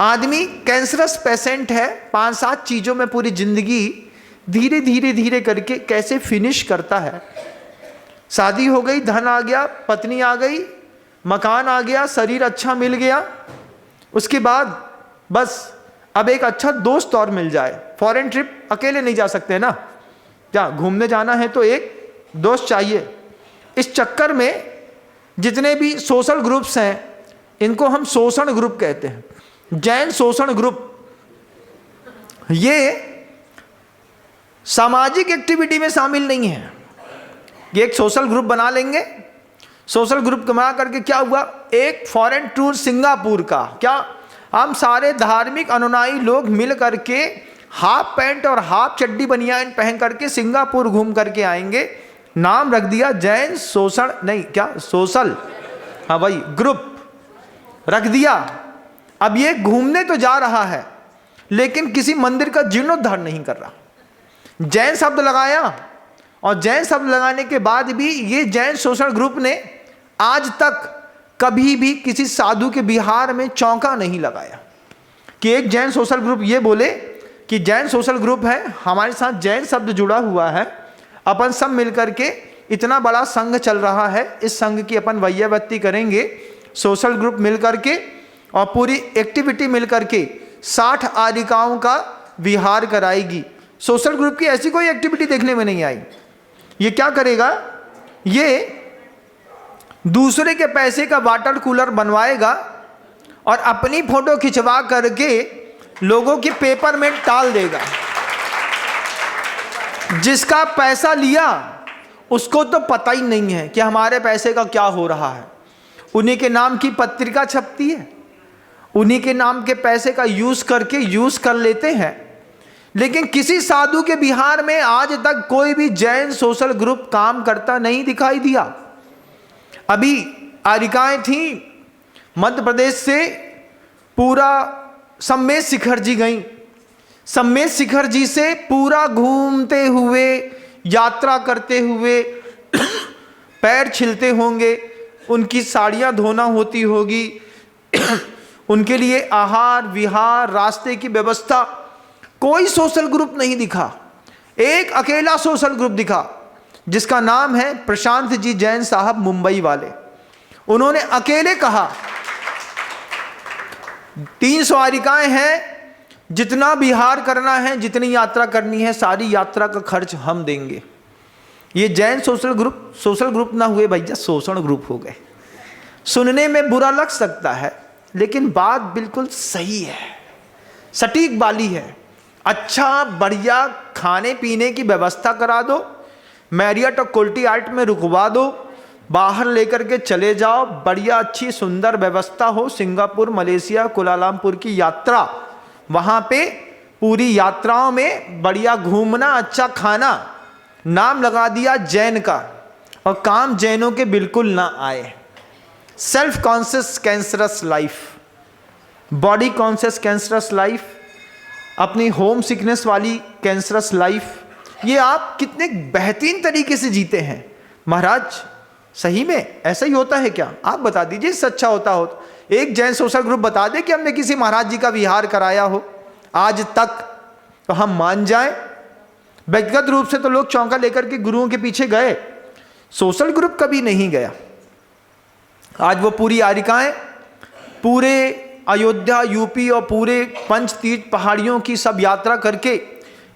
आदमी कैंसरस पेशेंट है, 5-7 चीज़ों में पूरी जिंदगी धीरे धीरे धीरे करके कैसे फिनिश करता है। शादी हो गई, धन आ गया, पत्नी आ गई, मकान आ गया, शरीर अच्छा मिल गया, उसके बाद बस अब एक अच्छा दोस्त और मिल जाए। फॉरेन ट्रिप अकेले नहीं जा सकते ना, जहाँ घूमने जाना है तो एक दोस्त चाहिए। इस चक्कर में जितने भी सोशल ग्रुप्स हैं, इनको हम शोषण ग्रुप कहते हैं, जैन शोषण ग्रुप। ये सामाजिक एक्टिविटी में शामिल नहीं है। ये एक सोशल ग्रुप बना लेंगे, सोशल ग्रुप बना करके क्या हुआ, एक फॉरेन टूर सिंगापुर का, क्या हम सारे धार्मिक अनुयायी लोग मिल करके हाफ पैंट और हाफ चड्डी बनियान पहन करके सिंगापुर घूम करके आएंगे। नाम रख दिया जैन शोषण, नहीं क्या सोशल, हाँ भाई ग्रुप रख दिया। अब ये घूमने तो जा रहा है लेकिन किसी मंदिर का जीर्णोद्धार नहीं कर रहा। जैन शब्द लगाया और जैन शब्द लगाने के बाद भी ये जैन शोषण ग्रुप ने आज तक कभी भी किसी साधु के बिहार में चौंका नहीं लगाया कि एक जैन सोशल ग्रुप ये बोले कि जैन सोशल ग्रुप है, हमारे साथ जैन शब्द जुड़ा हुआ है, अपन सब मिलकर के इतना बड़ा संघ चल रहा है, इस संघ की अपन वैयावत्ती करेंगे। सोशल ग्रुप मिल करके और पूरी एक्टिविटी मिल करके 60 आरिकाओं का विहार कराएगी। सोशल ग्रुप की ऐसी कोई एक्टिविटी देखने में नहीं आई। ये क्या करेगा, ये दूसरे के पैसे का वाटर कूलर बनवाएगा और अपनी फोटो खिंचवा करके लोगों के पेपर में डाल देगा। जिसका पैसा लिया उसको तो पता ही नहीं है कि हमारे पैसे का क्या हो रहा है। उन्हीं के नाम की पत्रिका छपती है, उन्हीं के नाम के पैसे का यूज करके यूज कर लेते हैं। लेकिन किसी साधु के बिहार में आज तक कोई भी जैन सोशल ग्रुप काम करता नहीं दिखाई दिया। अभी आरिकाएं थी मध्य प्रदेश से, पूरा सम्मेद शिखर जी गई, सम्मेद शिखर जी से पूरा घूमते हुए यात्रा करते हुए पैर छिलते होंगे, उनकी साड़ियाँ धोना होती होगी, उनके लिए आहार विहार रास्ते की व्यवस्था, कोई सोशल ग्रुप नहीं दिखा। एक अकेला सोशल ग्रुप दिखा जिसका नाम है प्रशांत जी जैन साहब, मुंबई वाले। उन्होंने अकेले कहा 300 आरिकाएं हैं, जितना विहार करना है, जितनी यात्रा करनी है, सारी यात्रा का खर्च हम देंगे। ये जैन सोशल ग्रुप ना हुए भैया, शोषण ग्रुप हो गए। सुनने में बुरा लग सकता है लेकिन बात बिल्कुल सही है, सटीक वाली है। अच्छा बढ़िया खाने पीने की व्यवस्था करा दो, मैरियट और क्वालिटी आर्ट में रुकवा दो, बाहर लेकर के चले जाओ, बढ़िया अच्छी सुंदर व्यवस्था हो। सिंगापुर, मलेशिया, कुलालमपुर की यात्रा, वहाँ पे पूरी यात्राओं में बढ़िया घूमना, अच्छा खाना, नाम लगा दिया जैन का, और काम जैनों के बिल्कुल ना आए। Self conscious cancerous life, body conscious cancerous life, अपनी होम सिकनेस वाली कैंसरस लाइफ, ये आप कितने बेहतरीन तरीके से जीते हैं। महाराज सही में ऐसा ही होता है क्या? आप बता दीजिए, सच्चा होता हो तो। एक जैन सोशल ग्रुप बता दे कि हमने किसी महाराज जी का विहार कराया हो आज तक, तो हम मान जाएं। व्यक्तिगत रूप से तो लोग चौंका लेकर के गुरुओं के पीछे गए, सोशल ग्रुप कभी नहीं गया। आज वो पूरी आरिकाएं पूरे अयोध्या, यूपी और पूरे पंचतीर्थ पहाड़ियों की सब यात्रा करके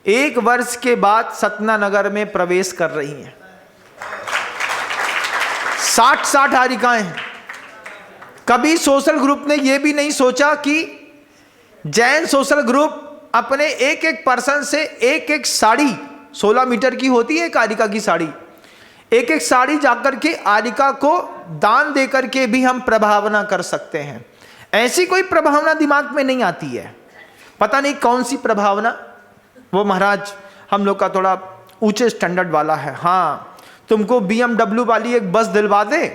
1 वर्ष के बाद सतना नगर में प्रवेश कर रही हैं। 60 आरिकाएं हैं। कभी सोशल ग्रुप ने यह भी नहीं सोचा कि जैन सोशल ग्रुप अपने एक पर्सन से एक साड़ी, 16 मीटर की होती है एक आरिका की साड़ी, एक साड़ी जाकर के आरिका को दान देकर के भी हम प्रभावना कर सकते हैं। ऐसी कोई प्रभावना दिमाग में नहीं आती है, पता नहीं कौन सी प्रभावना। वो महाराज हम लोग का थोड़ा ऊंचे स्टैंडर्ड वाला है, हाँ तुमको BMW वाली एक बस दिलवा दे,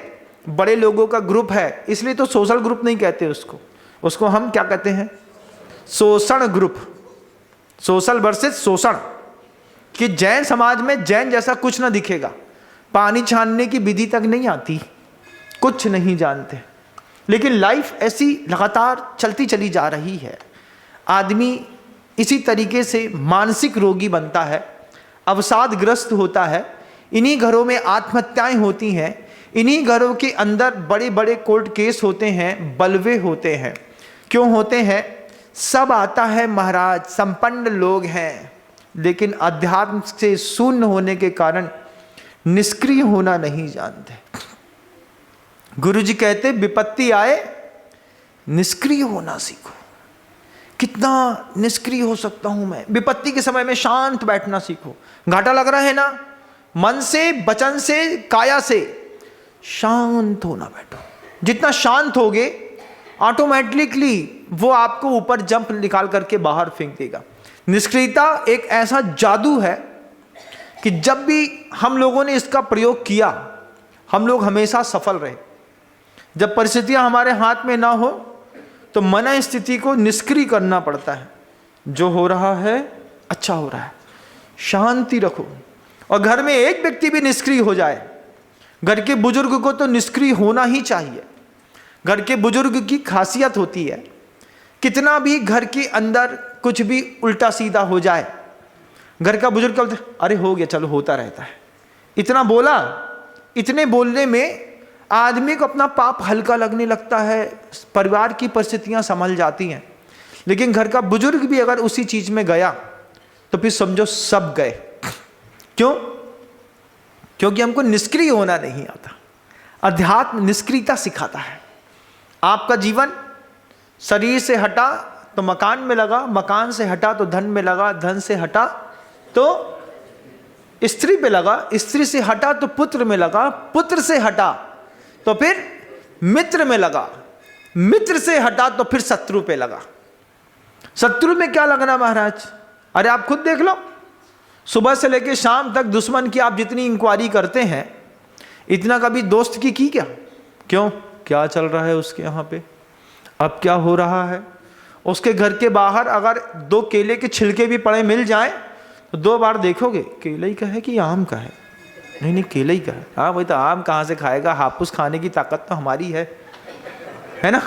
बड़े लोगों का ग्रुप है, इसलिए तो सोशल ग्रुप नहीं कहते उसको हम क्या कहते हैं, शोषण ग्रुप। सोशल वर्सेस शोषण, कि जैन समाज में जैन जैसा कुछ ना दिखेगा, पानी छानने की विधि तक नहीं आती, कुछ नहीं जानते, लेकिन लाइफ ऐसी लगातार चलती चली जा रही है। आदमी इसी तरीके से मानसिक रोगी बनता है, अवसादग्रस्त होता है। इन्हीं घरों में आत्महत्याएं होती हैं, इन्हीं घरों के अंदर बड़े बड़े कोर्ट केस होते हैं, बलवे होते हैं। क्यों होते हैं? सब आता है महाराज, संपन्न लोग हैं, लेकिन अध्यात्म से शून्य होने के कारण निष्क्रिय होना नहीं जानते। गुरुजी कहते विपत्ति आए निष्क्रिय होना सीखो। कितना निष्क्रिय हो सकता हूं मैं? विपत्ति के समय में शांत बैठना सीखो। घाटा लग रहा है ना, मन से, वचन से, काया से शांत होना बैठो। जितना शांत होगे ऑटोमेटिकली वो आपको ऊपर जंप निकाल करके बाहर फेंक देगा। निष्क्रियता एक ऐसा जादू है कि जब भी हम लोगों ने इसका प्रयोग किया, हम लोग हमेशा सफल रहे। जब परिस्थितियां हमारे हाथ में ना हो तो मन स्थिति को निष्क्रिय करना पड़ता है। जो हो रहा है अच्छा हो रहा है, शांति रखो। और घर में एक व्यक्ति भी निष्क्रिय हो जाए, घर के बुजुर्ग को तो निष्क्रिय होना ही चाहिए। घर के बुजुर्ग की खासियत होती है, कितना भी घर के अंदर कुछ भी उल्टा सीधा हो जाए, घर का बुजुर्ग कहते अरे हो गया, चलो होता रहता है। इतना बोला, इतने बोलने में आदमी को अपना पाप हल्का लगने लगता है, परिवार की परिस्थितियां संभल जाती हैं। लेकिन घर का बुजुर्ग भी अगर उसी चीज में गया तो फिर समझो सब गए। क्यों? क्योंकि हमको निष्क्रिय होना नहीं आता। अध्यात्म निष्क्रियता सिखाता है। आपका जीवन शरीर से हटा तो मकान में लगा, मकान से हटा तो धन में लगा, धन से हटा तो स्त्री पे लगा, स्त्री से हटा तो पुत्र में लगा, पुत्र से हटा तो फिर मित्र में लगा, मित्र से हटा तो फिर शत्रु पे लगा। शत्रु में क्या लगना महाराज? अरे आप खुद देख लो, सुबह से लेकर शाम तक दुश्मन की आप जितनी इंक्वायरी करते हैं, इतना कभी दोस्त की क्या? क्यों? क्या चल रहा है उसके यहाँ पे, अब क्या हो रहा है? उसके घर के बाहर अगर 2 केले के छिलके भी पड़े मिल जाएं तो 2 बार देखोगे केले ही का है कि आम का है? नहीं नहीं, केले ही का है। हाँ भाई, तो आम कहाँ से खाएगा? हापुस खाने की ताकत तो हमारी है ना।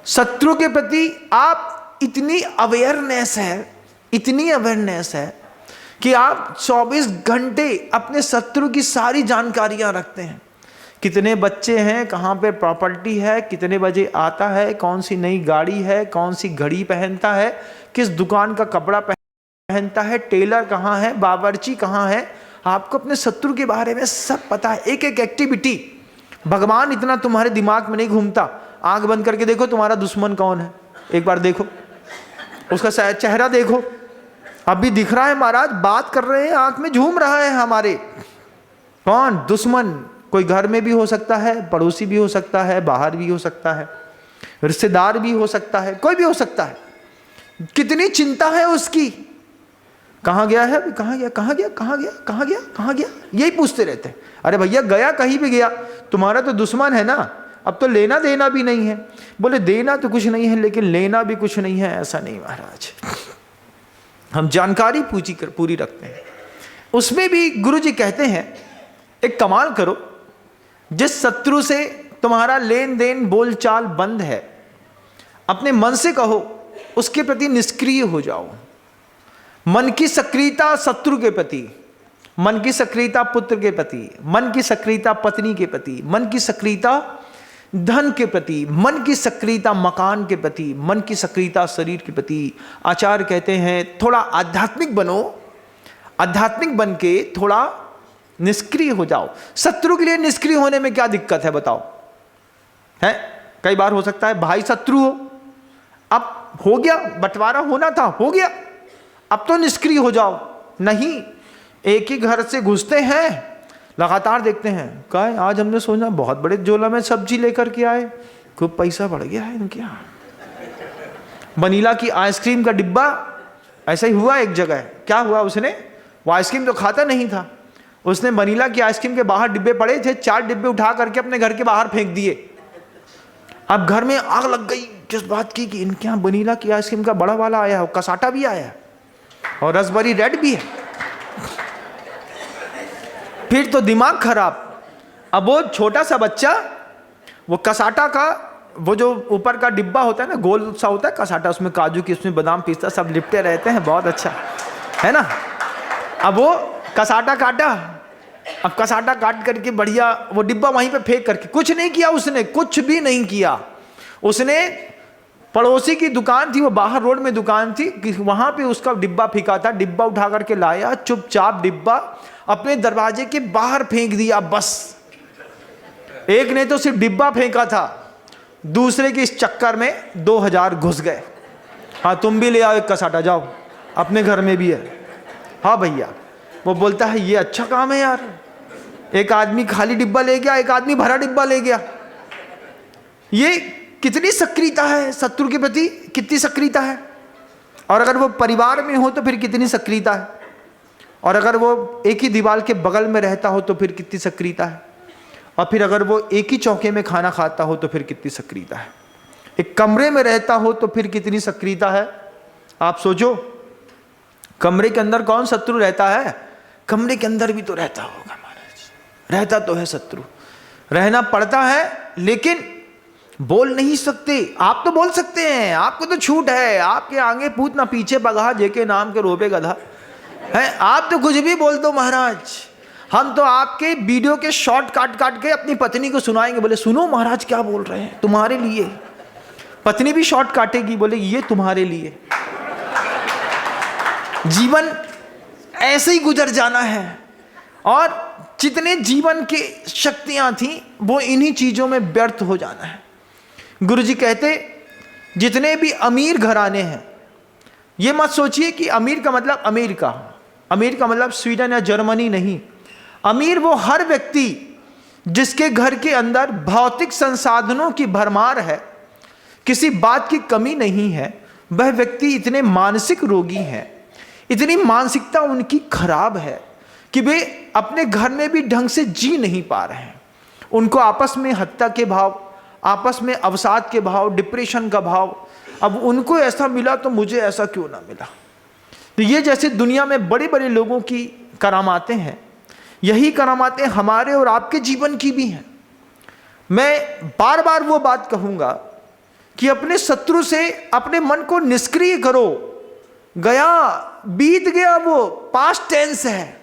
शत्रु के प्रति आप इतनी अवेयरनेस है, इतनी अवेयरनेस है कि आप 24 घंटे अपने शत्रु की सारी जानकारियां रखते हैं। कितने बच्चे हैं, कहाँ पे प्रॉपर्टी है, कितने बजे आता है, कौन सी नई गाड़ी है, कौन सी घड़ी पहनता है, किस दुकान का कपड़ा पहनता है, टेलर कहाँ है, बावर्ची कहाँ है। आपको अपने शत्रु के बारे में सब पता है, एक एक एक्टिविटी। भगवान इतना तुम्हारे दिमाग में नहीं घूमता। आंख बंद करके देखो तुम्हारा दुश्मन कौन है, एक बार देखो, उसका चेहरा देखो। अभी दिख रहा है महाराज, बात कर रहे हैं, आंख में झूम रहा है हमारे। कौन? दुश्मन। कोई घर में भी हो सकता है, पड़ोसी भी हो सकता है, बाहर भी हो सकता है, रिश्तेदार भी हो सकता है, कोई भी हो सकता है। कितनी चिंता है उसकी, कहाँ गया है, कहाँ गया, कहाँ गया, कहाँ गया, कहाँ गया, कहाँ गया, यही पूछते रहते हैं। अरे भैया गया कहीं भी गया, तुम्हारा तो दुश्मन है ना, अब तो लेना देना भी नहीं है। बोले देना तो कुछ नहीं है लेकिन लेना भी कुछ नहीं है, ऐसा नहीं महाराज। हम जानकारी पूरी रखते हैं। उसमें भी गुरु जी कहते हैं एक कमाल करो, जिस शत्रु से तुम्हारा लेन देन बोलचाल बंद है, अपने मन से कहो उसके प्रति निष्क्रिय हो जाओ। मन की सक्रियता शत्रु के प्रति, मन की सक्रियता पुत्र के प्रति, मन की सक्रियता पत्नी के प्रति, मन की सक्रियता धन के प्रति, मन की सक्रियता मकान के प्रति, मन की सक्रियता शरीर के प्रति। आचार्य कहते हैं थोड़ा आध्यात्मिक बनो, आध्यात्मिक बन के थोड़ा निष्क्रिय हो जाओ। शत्रु के लिए निष्क्रिय होने में क्या दिक्कत है बताओ? है कई बार हो सकता है भाई शत्रु हो, अब हो गया, बंटवारा होना था, हो गया, अब तो निष्क्रिय हो जाओ। नहीं, एक ही घर से घुसते हैं, लगातार देखते हैं, कहा आज हमने सोचा बहुत बड़े झोला में सब्जी लेकर के आए, खूब पैसा बढ़ गया है इनके यहाँ। वनीला की आइसक्रीम का डिब्बा, ऐसा ही हुआ एक जगह। क्या हुआ, उसने वो आइसक्रीम तो खाता नहीं था, उसने वनीला की आइसक्रीम के बाहर डिब्बे पड़े थे, 4 डिब्बे उठा करके अपने घर के बाहर फेंक दिए। अब घर में आग लग गई किस बात की कि इनके यहाँ वनीला की आइसक्रीम का बड़ा वाला आया है, कसाटा भी आया है और रसबेरी रेड भी है। फिर तो दिमाग खराब। अब वो छोटा सा बच्चा, वो कसाटा का वो जो ऊपर का डिब्बा होता है ना, गोल सा होता है कसाटा, उसमें काजू किशमिश बादाम पिस्ता सब लिपटे रहते हैं, बहुत अच्छा है ना। अब वो कसाटा काटा, अब कसाटा काट करके बढ़िया वो डिब्बा वहीं पे फेंक करके, कुछ नहीं किया उसने, कुछ भी नहीं किया उसने। पड़ोसी की दुकान थी, वो बाहर रोड में दुकान थी, वहां पे उसका डिब्बा फेंका था, डिब्बा उठा करके लाया, चुपचाप डिब्बा अपने दरवाजे के बाहर फेंक दिया। बस एक ने तो सिर्फ डिब्बा फेंका था, दूसरे के इस चक्कर में 2000 घुस गए। हाँ तुम भी ले आओ एक कसाटा, जाओ अपने घर में भी है। हाँ भैया, वो बोलता है ये अच्छा काम है यार, एक आदमी खाली डिब्बा ले गया, एक आदमी भरा डिब्बा ले गया। ये कितनी सक्रियता है शत्रु के प्रति, कितनी सक्रियता है। और अगर वो परिवार में हो तो फिर कितनी सक्रियता है, और अगर वो एक ही दीवार के बगल में रहता हो तो फिर कितनी सक्रियता है, और फिर अगर वो एक ही चौके में खाना खाता हो तो फिर कितनी सक्रियता है, एक कमरे में रहता हो तो फिर कितनी सक्रियता है। आप सोचो, कमरे के अंदर कौन शत्रु रहता है, कमरे के अंदर भी तो रहता होगा महाराज, रहता तो है शत्रु, रहना पड़ता है, लेकिन बोल नहीं सकते। आप तो बोल सकते हैं, आपको तो छूट है, आपके आगे पूत ना पीछे बगहा, जेके नाम के रोबे गधा है, आप तो कुछ भी बोल दो महाराज। हम तो आपके वीडियो के शॉर्ट काट काट के अपनी पत्नी को सुनाएंगे, बोले सुनो महाराज क्या बोल रहे हैं, तुम्हारे लिए। पत्नी भी शॉर्ट काटेगी, बोले ये तुम्हारे लिए। जीवन ऐसे ही गुजर जाना है, और जितने जीवन की शक्तियां थी वो इन्हीं चीजों में व्यर्थ हो जाना है। गुरुजी कहते जितने भी अमीर घराने हैं, ये मत सोचिए कि अमीर का मतलब अमेरिका, अमीर का मतलब स्वीडन या जर्मनी नहीं। अमीर वो हर व्यक्ति जिसके घर के अंदर भौतिक संसाधनों की भरमार है, किसी बात की कमी नहीं है, वह व्यक्ति इतने मानसिक रोगी हैं, इतनी मानसिकता उनकी खराब है कि वे अपने घर में भी ढंग से जी नहीं पा रहे हैं। उनको आपस में हत्या के भाव, आपस में अवसाद के भाव, डिप्रेशन का भाव। अब उनको ऐसा मिला तो मुझे ऐसा क्यों ना मिला। तो ये जैसे दुनिया में बड़े बड़े लोगों की करामातें हैं, यही करामातें हमारे और आपके जीवन की भी हैं। मैं बार बार वो बात कहूँगा कि अपने शत्रु से अपने मन को निष्क्रिय करो। गया बीत गया, वो पास्ट टेंस है।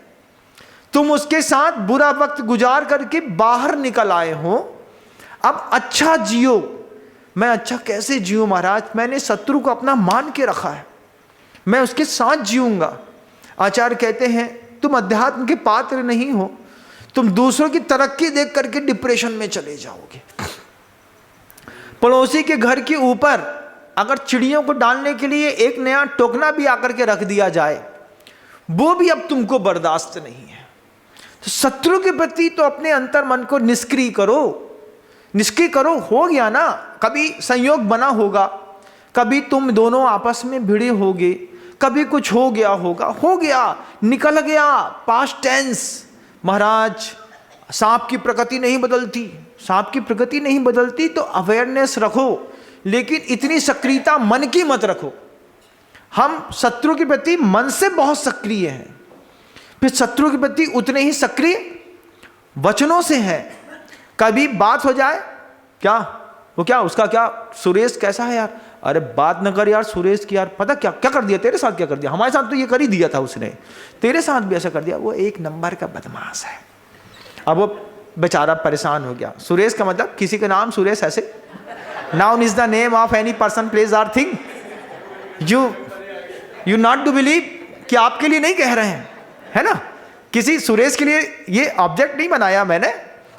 तुम उसके साथ बुरा वक्त गुजार करके बाहर निकल आए हो, अब अच्छा जियो। मैं अच्छा कैसे जियूं महाराज, मैंने शत्रु को अपना मान के रखा है, मैं उसके साथ जीऊंगा। आचार्य कहते हैं तुम अध्यात्म के पात्र नहीं हो, तुम दूसरों की तरक्की देख करके डिप्रेशन में चले जाओगे। पड़ोसी के घर के ऊपर अगर चिड़ियों को डालने के लिए एक नया टोकना भी आकर के रख दिया जाए, वो भी अब तुमको बर्दाश्त नहीं है। तो शत्रु के प्रति तो अपने अंतर मन को निष्क्रिय करो, निष्क्रिय करो। हो गया ना, कभी संयोग बना होगा, कभी तुम दोनों आपस में भिड़े होगे, कभी कुछ हो गया होगा, हो गया, निकल गया, पास्ट टेंस। महाराज सांप की प्रकृति नहीं बदलती, सांप की प्रकृति नहीं बदलती, तो अवेयरनेस रखो, लेकिन इतनी सक्रियता मन की मत रखो। हम शत्रु के प्रति मन से बहुत सक्रिय हैं, फिर शत्रु के प्रति उतने ही सक्रिय वचनों से हैं। कभी बात हो जाए, क्या वो क्या उसका क्या सुरेश कैसा है यार, अरे बात न कर यार सुरेश की, यार पता क्या क्या कर दिया तेरे साथ, क्या कर दिया, हमारे साथ तो ये कर ही दिया था उसने, तेरे साथ भी ऐसा कर दिया, वो एक नंबर का बदमाश है। अब वो बेचारा परेशान हो गया। सुरेश का मतलब किसी का नाम सुरेश ऐसे, noun is the name of any person place or thing. You not to believe कि आपके लिए नहीं कह रहे हैं, है ना। किसी सुरेश के लिए ये ऑब्जेक्ट नहीं बनाया मैंने,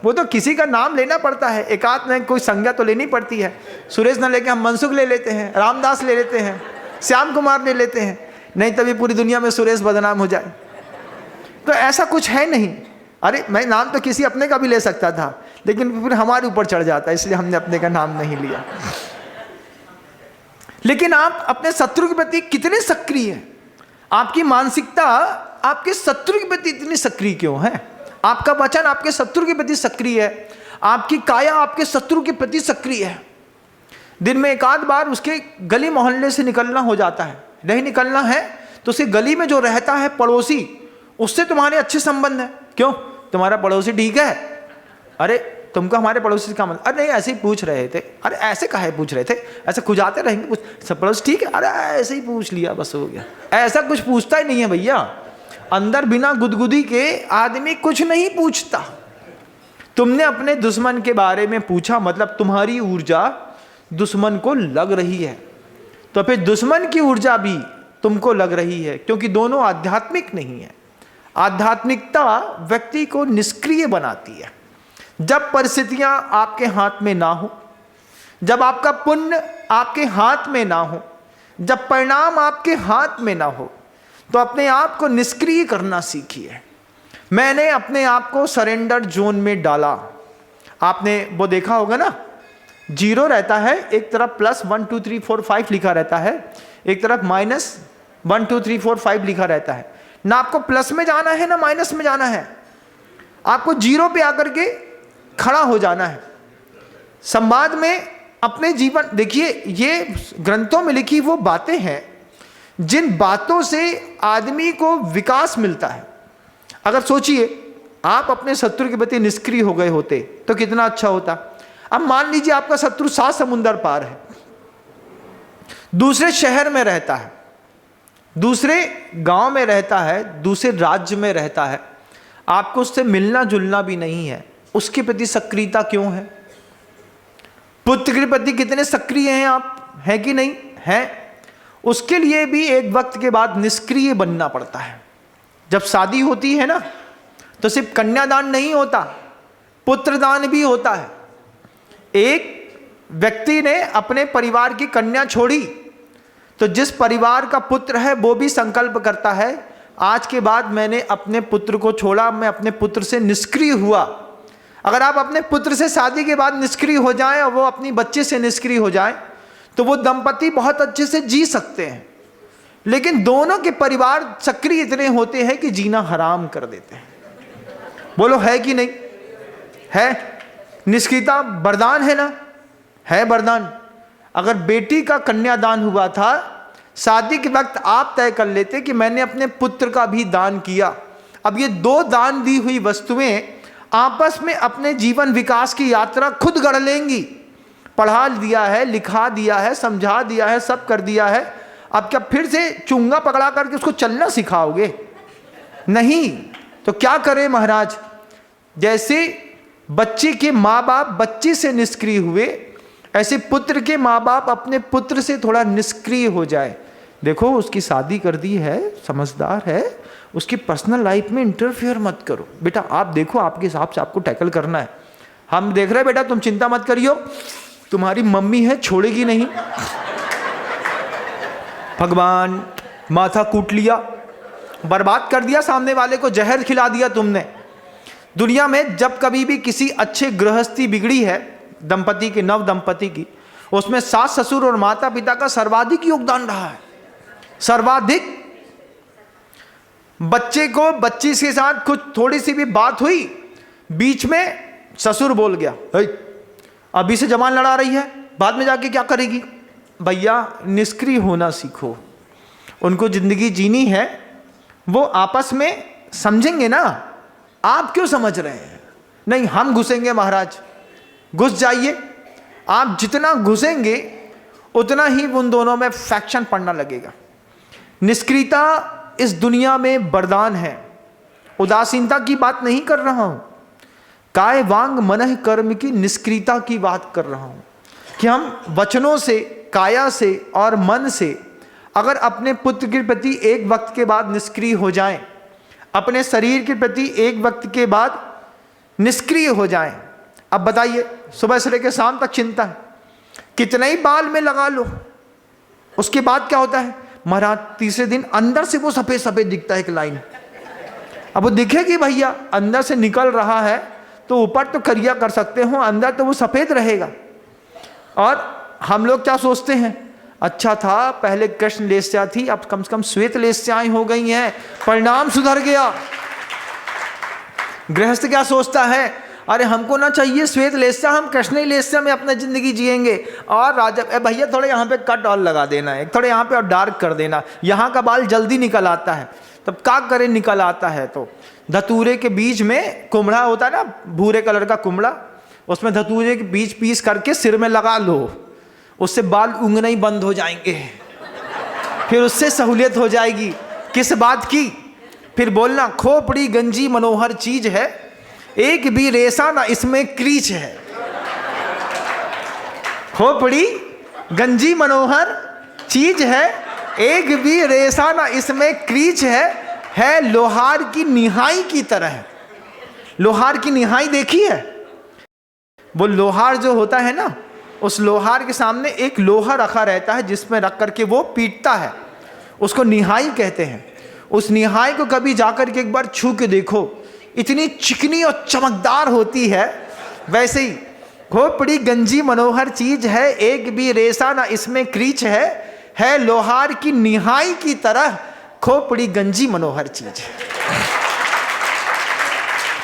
वो तो किसी का नाम लेना पड़ता है, एकाध में कोई संज्ञा तो लेनी पड़ती है। सुरेश ना लेके हम मनसुख ले लेते हैं, रामदास ले लेते हैं, श्याम कुमार ले लेते हैं, नहीं तभी पूरी दुनिया में सुरेश बदनाम हो जाए। तो ऐसा कुछ है नहीं। अरे मैं नाम तो किसी अपने का भी ले सकता था, लेकिन फिर हमारे ऊपर चढ़ जाता है, इसलिए हमने अपने का नाम नहीं लिया। लेकिन आप अपने शत्रु के प्रति कितने सक्रिय हैं, आपकी मानसिकता आपके शत्रु के प्रति इतनी सक्रिय क्यों है, आपका वचन आपके शत्रु के प्रति सक्रिय है, आपकी काया आपके शत्रु के प्रति सक्रिय है। दिन में एक आध बार उसके गली मोहल्ले से निकलना हो जाता है, नहीं निकलना है तो उसे गली में जो रहता है पड़ोसी, उससे तुम्हारे अच्छे संबंध है। क्यों? तुम्हारा पड़ोसी ठीक है? अरे तुमको हमारे पड़ोसी का मतलब, अरे नहीं ऐसे ही पूछ रहे थे। अरे ऐसे काहे पूछ रहे थे, ऐसे खुजाते रहेंगे, सब पड़ोसी ठीक है, अरे ऐसे ही पूछ लिया बस हो गया। ऐसा कुछ पूछता ही नहीं है भैया। अंदर बिना गुदगुदी के आदमी कुछ नहीं पूछता। तुमने अपने दुश्मन के बारे में पूछा, मतलब तुम्हारी ऊर्जा दुश्मन को लग रही है, तो फिर दुश्मन की ऊर्जा भी तुमको लग रही है, क्योंकि दोनों आध्यात्मिक नहीं है। आध्यात्मिकता व्यक्ति को निष्क्रिय बनाती है। जब परिस्थितियां आपके हाथ में ना हो, जब आपका पुण्य आपके हाथ में ना हो, जब परिणाम आपके हाथ में ना हो, तो अपने आप को निष्क्रिय करना सीखिए। मैंने अपने आप को सरेंडर जोन में डाला। आपने वो देखा होगा ना, 0 रहता है, एक तरफ +1 2 3 4 5 लिखा रहता है, एक तरफ -1 2 3 4 5 लिखा रहता है। ना आपको प्लस में जाना है ना माइनस में जाना है, आपको 0 पे आकर के खड़ा हो जाना है। संवाद में अपने जीवन, देखिए ये ग्रंथों में लिखी वो बातें हैं जिन बातों से आदमी को विकास मिलता है। अगर सोचिए आप अपने शत्रु के प्रति निष्क्रिय हो गए होते तो कितना अच्छा होता। अब मान लीजिए आपका शत्रु 7 समुंदर पार है, दूसरे शहर में रहता है, दूसरे गांव में रहता है, दूसरे राज्य में रहता है, आपको उससे मिलना जुलना भी नहीं है, उसके प्रति सक्रियता क्यों है? पुत्र के प्रति कितने सक्रिय हैं आप, हैं कि नहीं हैं? उसके लिए भी एक वक्त के बाद निष्क्रिय बनना पड़ता है। जब शादी होती है ना, तो सिर्फ कन्यादान नहीं होता, पुत्रदान भी होता है। एक व्यक्ति ने अपने परिवार की कन्या छोड़ी, तो जिस परिवार का पुत्र है वो भी संकल्प करता है, आज के बाद मैंने अपने पुत्र को छोड़ा, मैं अपने पुत्र से निष्क्रिय हुआ। अगर आप अपने पुत्र से शादी के बाद निष्क्रिय हो जाएं और वो अपनी बच्चे से निष्क्रिय हो जाएं, तो वो दंपति बहुत अच्छे से जी सकते हैं। लेकिन दोनों के परिवार सक्रिय इतने होते हैं कि जीना हराम कर देते हैं। बोलो है कि नहीं है? निष्क्रियता वरदान है ना, है वरदान। अगर बेटी का कन्यादान हुआ था, शादी के वक्त आप तय कर लेते कि मैंने अपने पुत्र का भी दान किया। अब ये 2 दान दी हुई वस्तुएं आपस में अपने जीवन विकास की यात्रा खुद गढ़ लेंगी। पढ़ा दिया है, लिखा दिया है, समझा दिया है, सब कर दिया है, अब क्या फिर से चुंगा पकड़ा करके उसको चलना सिखाओगे? नहीं। तो क्या करें महाराज? जैसे बच्चे के माँ बाप बच्चे से निष्क्रिय हुए, ऐसे पुत्र के माँ बाप अपने पुत्र से थोड़ा निष्क्रिय हो जाए। देखो उसकी शादी कर दी है, समझदार है, उसकी पर्सनल लाइफ में इंटरफेयर मत करो। बेटा आप देखो आपके हिसाब से आपको टैकल करना है, हम देख रहे हैं बेटा, तुम चिंता मत करियो, तुम्हारी मम्मी है छोड़ेगी नहीं। भगवान माथा कूट लिया, बर्बाद कर दिया सामने वाले को, जहर खिला दिया तुमने। दुनिया में जब कभी भी किसी अच्छे गृहस्थी बिगड़ी है दंपति की, नव दंपति की, उसमें सास ससुर और माता पिता का सर्वाधिक योगदान रहा है, सर्वाधिक। बच्चे को बच्ची के साथ कुछ थोड़ी सी भी बात हुई, बीच में ससुर बोल गया, अभी से जबान लड़ा रही है, बाद में जाके क्या करेगी? भैया निष्क्रिय होना सीखो। उनको जिंदगी जीनी है, वो आपस में समझेंगे ना। आप क्यों समझ रहे हैं? नहीं हम घुसेंगे महाराज, घुस जाइए। आप जितना घुसेंगे उतना ही उन दोनों में फैक्शन पड़ना लगेगा। निष्क्रियता इस दुनिया में वरदान है। उदासीनता की बात नहीं कर रहा हूं, काय वांग मनः कर्म की निष्क्रियता की बात कर रहा हूं कि हम वचनों से, काया से और मन से अगर अपने पुत्र के प्रति एक वक्त के बाद निष्क्रिय हो जाएं, अपने शरीर के प्रति एक वक्त के बाद निष्क्रिय हो जाएं। अब बताइए, सुबह से लेकर शाम तक चिंता है, कितने ही बाल में लगा लो, उसके बाद क्या होता है महाराज? तीसरे दिन अंदर से वो सफेद सफेद दिखता है एक लाइन। अब वो दिखेगी भैया, अंदर से निकल रहा है तो ऊपर तो करिया कर सकते हो, अंदर तो वो सफेद रहेगा। और हम लोग क्या सोचते हैं, अच्छा था पहले कृष्ण लेस्या थी, अब कम से कम श्वेत लेस्याएं हो गई हैं, परिणाम सुधर गया। गृहस्थ क्या सोचता है, अरे हमको ना चाहिए श्वेत लेस्या, हम कृष्ण लेस्या में अपना जिंदगी जिएंगे। और राजा भैया थोड़े यहाँ पे कट और लगा देना है, थोड़े यहाँ पे और डार्क कर देना, यहाँ का बाल जल्दी निकल आता है। तब क्या करे, निकल आता है। तो धतूरे के बीज में कुमड़ा होता है ना, भूरे कलर का कुमड़ा, उसमें धतूरे के बीज पीस करके सिर में लगा लो, उससे बाल उगने ही बंद हो जाएंगे, फिर उससे सहूलियत हो जाएगी। किस बात की? फिर बोलना खोपड़ी गंजी मनोहर चीज है, एक भी रेशा ना इसमें क्रीच है। खोपड़ी गंजी मनोहर चीज है, एक भी रेशा ना इसमें क्रीच है लोहार की निहाई की तरह। लोहार की निहाई देखी है? वो लोहार जो होता है ना, उस लोहार के सामने एक लोहा रखा रहता है जिसमें रख करके वो पीटता है, उसको निहाई कहते हैं। उस निहाई को कभी जाकर के एक बार छू के देखो, इतनी चिकनी और चमकदार होती है। वैसे ही खोपड़ी गंजी मनोहर चीज है, एक भी रेशा ना इसमें क्रीच है लोहार की निहाई की तरह खोपड़ी गंजी मनोहर चीज है।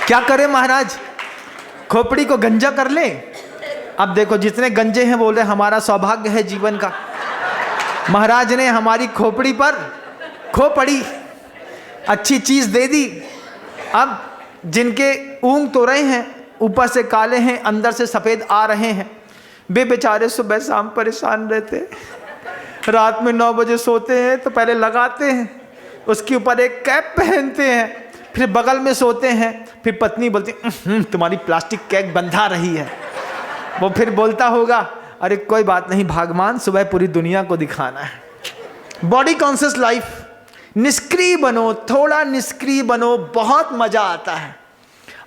क्या करें महाराज, खोपड़ी को गंजा कर ले। अब देखो जितने गंजे हैं बोल रहे हमारा सौभाग्य है जीवन का, महाराज ने हमारी खोपड़ी पर खोपड़ी अच्छी चीज दे दी। अब जिनके ऊँग तो रहे हैं, ऊपर से काले हैं अंदर से सफेद आ रहे हैं, वे बेचारे सुबह शाम परेशान रहते हैं। रात में 9 बजे सोते हैं तो पहले लगाते हैं, उसके ऊपर एक कैप पहनते हैं, फिर बगल में सोते हैं, फिर पत्नी बोलती तुम्हारी प्लास्टिक कैप बंधा रही है। वो फिर बोलता होगा अरे कोई बात नहीं भगवान, सुबह पूरी दुनिया को दिखाना है। बॉडी कॉन्शियस लाइफ, निष्क्रिय बनो, थोड़ा निष्क्रिय बनो, बहुत मजा आता है।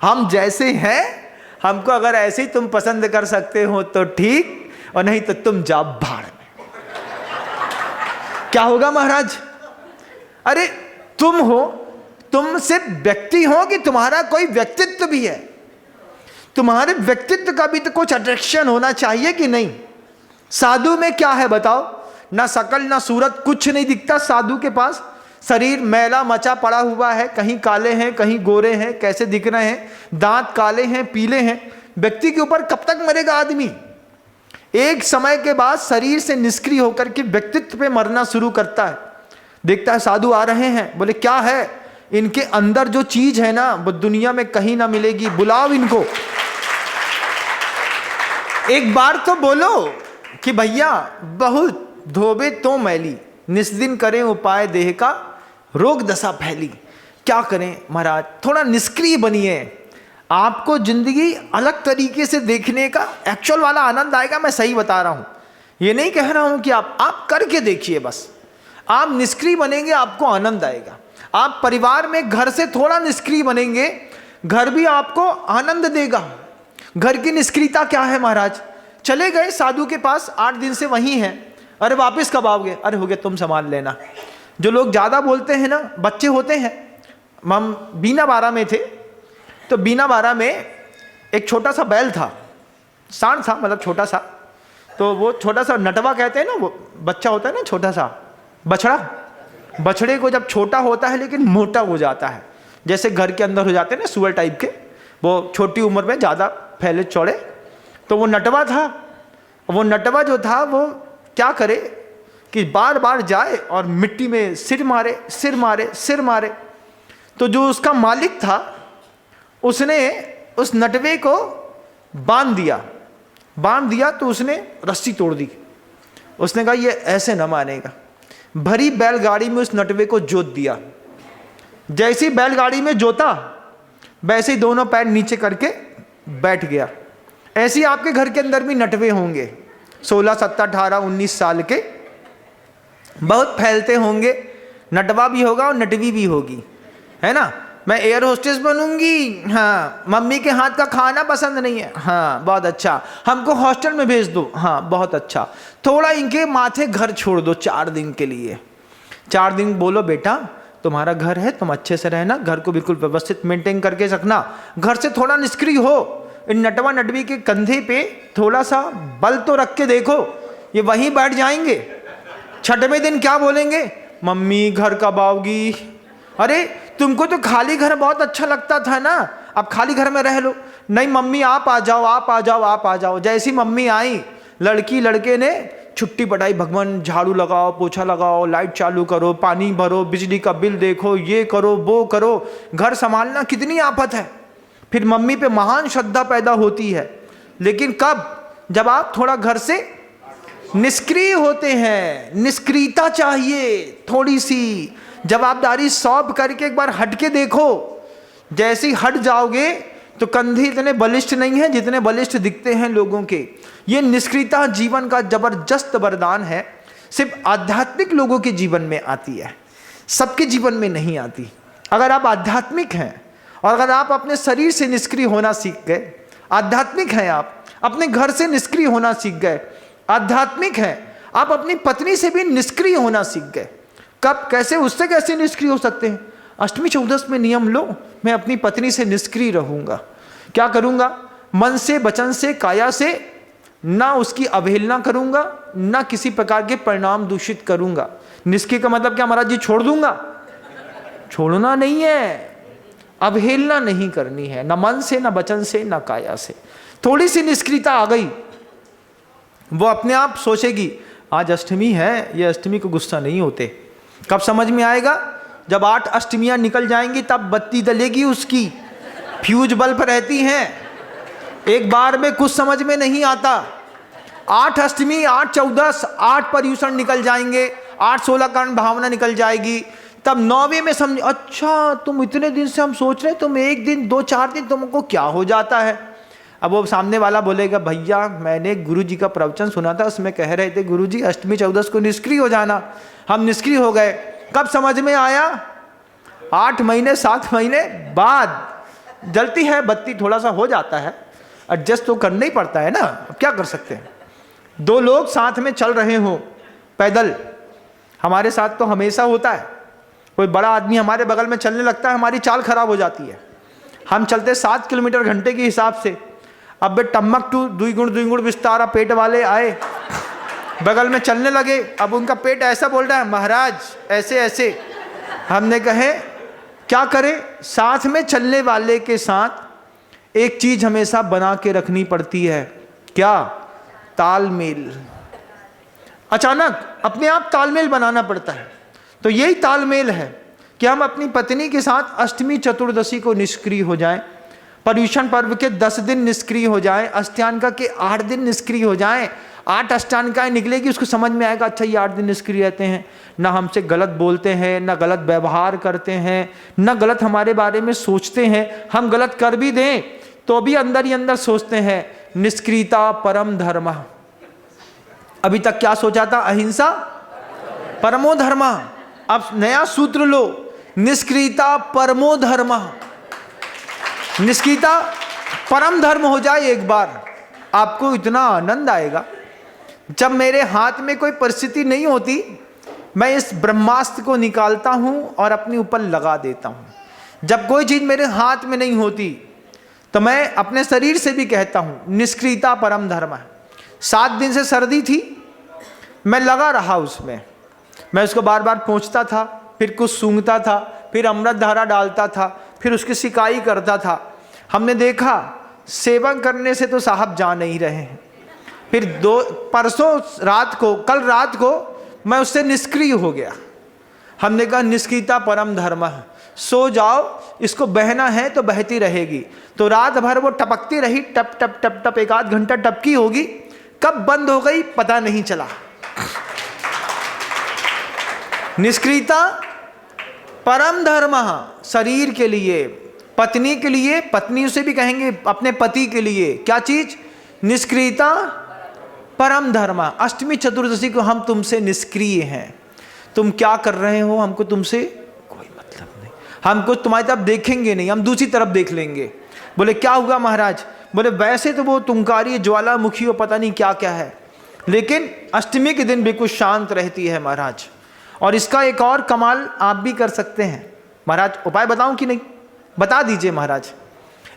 हम जैसे हैं, हमको अगर ऐसे ही तुम पसंद कर सकते हो तो ठीक, और नहीं तो तुम जाओ भाड़ में। क्या होगा महाराज? अरे तुम हो, तुम सिर्फ व्यक्ति हो कि तुम्हारा कोई व्यक्तित्व भी है? तुम्हारे व्यक्तित्व का भी तो कुछ अट्रैक्शन होना चाहिए कि नहीं? साधु में क्या है बताओ? ना शकल ना सूरत, कुछ नहीं दिखता साधु के पास। शरीर मैला मचा पड़ा हुआ है, कहीं काले हैं कहीं गोरे हैं, कैसे दिख रहे हैं, दांत काले हैं पीले हैं। व्यक्ति के ऊपर कब तक मरेगा आदमी? एक समय के बाद शरीर से निष्क्रिय होकर के व्यक्तित्व पे मरना शुरू करता है। देखता है साधु आ रहे हैं, बोले क्या है? इनके अंदर जो चीज है ना वो दुनिया में कहीं ना मिलेगी, बुलाओ इनको। एक बार तो बोलो कि भैया बहुत धोबे तो मैली, निस्दिन करें उपाय देह का, रोग दशा फैली। क्या करें महाराज? थोड़ा निष्क्रिय बनिए, आपको जिंदगी अलग तरीके से देखने का एक्चुअल वाला आनंद आएगा। मैं सही बता रहा हूं, ये नहीं कह रहा हूं कि आप करके देखिए बस। आप निष्क्रिय बनेंगे आपको आनंद आएगा। आप परिवार में घर से थोड़ा निष्क्रिय बनेंगे, घर भी आपको आनंद देगा। घर की निष्क्रियता क्या है महाराज? चले गए साधु के पास, 8 दिन से वहीं हैं, अरे वापस कब आओगे? अरे हो गया तुम संभाल लेना। जो लोग ज़्यादा बोलते हैं ना, बच्चे होते हैं। हम बीना बारा में थे, तो बीना बारा में एक छोटा सा बैल था, सांड था मतलब छोटा सा। तो वो छोटा सा नटवा कहते हैं ना, वो बच्चा होता है ना छोटा सा बछड़ा। बछड़े को जब छोटा होता है लेकिन मोटा हो जाता है, जैसे घर के अंदर हो जाते हैं ना सुअर टाइप के, वो छोटी उम्र में ज़्यादा फैले चौड़े। तो वो नटवा था। वो नटवा जो था वो क्या करे कि बार बार जाए और मिट्टी में सिर मारे सिर मारे सिर मारे। तो जो उसका मालिक था उसने उस नटवे को बांध दिया तो उसने रस्सी तोड़ दी। उसने कहा ये ऐसे न मानेगा। भरी बैलगाड़ी में उस नटवे को जोत दिया। जैसी बैलगाड़ी में जोता वैसे ही दोनों पैर नीचे करके बैठ गया। ऐसे ही आपके घर के अंदर भी नटवे होंगे, 16, 17, 18, 19 साल के, बहुत फैलते होंगे। नटवा भी होगा और नटवी भी होगी, है ना। मैं एयर होस्टेस बनूंगी, हाँ। मम्मी के हाथ का खाना पसंद नहीं है, हाँ बहुत अच्छा। हमको हॉस्टल में भेज दो, हाँ बहुत अच्छा। थोड़ा इनके माथे घर छोड़ दो 4 दिन के लिए। 4 दिन बोलो बेटा तुम्हारा घर है, तुम अच्छे से रहना, घर को बिल्कुल व्यवस्थित मेंटेन करके रखना, घर से थोड़ा निष्क्रिय हो। इन नटवा नटवी के कंधे पे थोड़ा सा बल तो रख के देखो, ये वहीं बैठ जाएंगे। 6वें दिन क्या बोलेंगे? मम्मी घर कब आओगी? अरे तुमको तो खाली घर बहुत अच्छा लगता था ना, अब खाली घर में रह लो। नहीं मम्मी आप आ जाओ, आप आ जाओ, आप आ जाओ। जैसी मम्मी आई, लड़की लड़के ने छुट्टी पटाई भगवान, झाड़ू लगाओ, पोछा लगाओ, लाइट चालू करो, पानी भरो, बिजली का बिल देखो, ये करो वो करो, घर संभालना कितनी आफत है। फिर मम्मी पे महान श्रद्धा पैदा होती है, लेकिन कब? जब आप थोड़ा घर से निष्क्रिय होते हैं। निष्क्रियता चाहिए थोड़ी सी, जवाबदारी सौंप करके एक बार हट के देखो। जैसे ही हट जाओगे तो कंधे इतने बलिष्ठ नहीं हैं जितने बलिष्ठ दिखते हैं लोगों के। ये निष्क्रियता जीवन का जबरदस्त वरदान है। सिर्फ आध्यात्मिक लोगों के जीवन में आती है, सबके जीवन में नहीं आती। अगर आप आध्यात्मिक हैं और अगर आप अपने शरीर से निष्क्रिय होना सीख गए, आध्यात्मिक हैं आप, अपने घर से निष्क्रिय होना सीख गए, आध्यात्मिक हैं आप, अपनी पत्नी से भी निष्क्रिय होना सीख गए। कब, कैसे, उससे कैसे निष्क्रिय हो सकते हैं? अष्टमी चौदस में नियम लो, मैं अपनी पत्नी से निष्क्रिय रहूंगा। क्या करूंगा? मन से, वचन से, काया से ना उसकी अवहेलना करूंगा, ना किसी प्रकार के परिणाम दूषित करूंगा। निष्क्रिय का मतलब क्या महाराज जी? छोड़ दूंगा? छोड़ना नहीं है, अवहेलना नहीं करनी है, ना मन से, ना वचन से, ना काया से। थोड़ी सी निष्क्रियता आ गई, वो अपने आप सोचेगी आज अष्टमी है, ये अष्टमी को गुस्सा नहीं होते। कब समझ में आएगा? जब 8 अष्टमियां निकल जाएंगी तब बत्ती जलेगी उसकी। फ्यूज बल्ब रहती हैं, एक बार में कुछ समझ में नहीं आता। 8 अष्टमी, 8 चौदस, 8 पर्यूषण निकल जाएंगे, 8 16 कर्ण भावना निकल जाएगी, तब 9वें में समझ, अच्छा तुम इतने दिन से हम सोच रहे, तुम एक दिन 2-4 दिन तुमको क्या हो जाता है। अब वो सामने वाला बोलेगा भैया मैंने गुरु जी का प्रवचन सुना था, उसमें कह रहे थे गुरु जी अष्टमी चौदस को निष्क्रिय हो जाना, हम निष्क्रिय हो गए। कब समझ में आया? 8 महीने 7 महीने बाद। जलती है बत्ती, थोड़ा सा हो जाता है, एडजस्ट तो करना ही पड़ता है ना, अब क्या कर सकते हैं। 2 लोग साथ में चल रहे हो पैदल, हमारे साथ तो हमेशा होता है, कोई बड़ा आदमी हमारे बगल में चलने लगता है, हमारी चाल खराब हो जाती है। हम चलते 7 किलोमीटर घंटे के हिसाब से, अब बे टम्मक टू दुईगुण विस्तारा पेट वाले आए, बगल में चलने लगे। अब उनका पेट ऐसा बोल रहा है महाराज ऐसे ऐसे। हमने कहे क्या करें? साथ में चलने वाले के साथ एक चीज हमेशा बना के रखनी पड़ती है, क्या? तालमेल। अचानक अपने आप तालमेल बनाना पड़ता है। तो यही तालमेल है कि हम अपनी पत्नी के साथ अष्टमी चतुर्दशी को निष्क्रिय हो जाएं, पर्यूषण पर्व के 10 दिन निष्क्रिय हो जाएं, अष्टांगिका के 8 दिन निष्क्रिय हो जाएं। 8 अष्टांगिकाएं निकलेगी, उसको समझ में आएगा अच्छा ये 8 दिन निष्क्रिय रहते हैं, ना हमसे गलत बोलते हैं, ना गलत व्यवहार करते हैं, ना गलत हमारे बारे में सोचते हैं। हम गलत कर भी दें तो भी अंदर ही अंदर सोचते हैं निष्क्रियता परम धर्म। अभी तक क्या सोचा था? अहिंसा परमो धर्म। अब नया सूत्र लो, निष्क्रियता परमो धर्म। निष्क्रियता परम धर्म हो जाए एक बार, आपको इतना आनंद आएगा। जब मेरे हाथ में कोई परिस्थिति नहीं होती, मैं इस ब्रह्मास्त्र को निकालता हूं और अपने ऊपर लगा देता हूं। जब कोई चीज मेरे हाथ में नहीं होती तो मैं अपने शरीर से भी कहता हूं निष्क्रियता परम धर्म है। 7 दिन से सर्दी थी, मैं लगा रहा उसमें, मैं उसको बार बार पोंछता था, फिर कुछ सूंघता था, फिर अमृत धारा डालता था, फिर उसकी सिकाई करता था। हमने देखा सेवन करने से तो साहब जा नहीं रहे हैं। फिर परसों रात को, कल रात को मैं उससे निष्क्रिय हो गया। हमने कहा निष्क्रियता परम धर्म है, सो जाओ, इसको बहना है तो बहती रहेगी। तो रात भर वो टपकती रही, टप टप टप टप, 1 आध घंटा टपकी होगी, कब बंद हो गई पता नहीं चला। निष्क्रियता परम धर्म, शरीर के लिए, पत्नी के लिए, पत्नी उसे भी कहेंगे अपने पति के लिए, क्या चीज? निष्क्रियता परम धर्म। अष्टमी चतुर्दशी को हम तुमसे निष्क्रिय हैं, तुम क्या कर रहे हो हमको तुमसे कोई मतलब नहीं, हमको तुम्हारी तरफ देखेंगे नहीं, हम दूसरी तरफ देख लेंगे। बोले क्या हुआ महाराज? बोले वैसे तो वो तुंकारी ज्वालामुखी हो, पता नहीं क्या क्या है, लेकिन अष्टमी के दिन बिल्कुल शांत रहती है महाराज। और इसका एक और कमाल आप भी कर सकते हैं महाराज। उपाय बताऊं कि नहीं? बता दीजिए महाराज।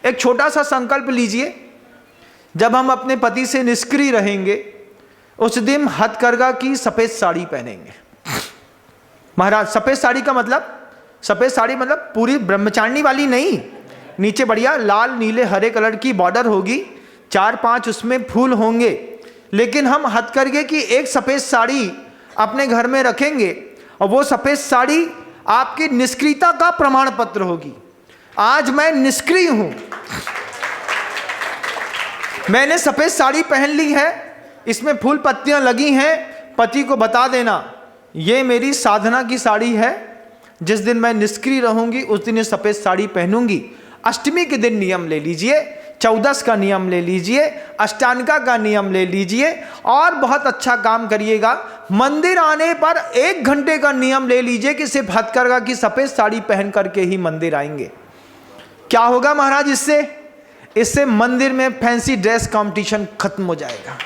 एक छोटा सा संकल्प लीजिए, जब हम अपने पति से निष्क्रिय रहेंगे उस दिन हथकरघा की सफेद साड़ी पहनेंगे महाराज। सफेद साड़ी का मतलब, सफेद साड़ी मतलब पूरी ब्रह्मचारिणी वाली नहीं, नीचे बढ़िया लाल नीले हरे कलर की बॉर्डर होगी, 4-5 उसमें फूल होंगे, लेकिन हम हथकरघे की एक सफ़ेद साड़ी अपने घर में रखेंगे और वो सफ़ेद साड़ी आपकी निष्क्रियता का प्रमाण पत्र होगी। आज मैं निष्क्रिय हूं, मैंने सफ़ेद साड़ी पहन ली है, इसमें फूल पत्तियां लगी हैं, पति को बता देना ये मेरी साधना की साड़ी है, जिस दिन मैं निष्क्रिय रहूंगी उस दिन ये सफ़ेद साड़ी पहनूंगी। अष्टमी के दिन नियम ले लीजिए, 14 का नियम ले लीजिए, अष्टांगा का नियम ले लीजिए और बहुत अच्छा काम करिएगा। मंदिर आने पर 1 घंटे का नियम ले लीजिए कि सिर्फ हथकरघा की सफ़ेद साड़ी पहन करके ही मंदिर आएंगे। क्या होगा महाराज इससे मंदिर में फैंसी ड्रेस कंपटीशन खत्म हो जाएगा।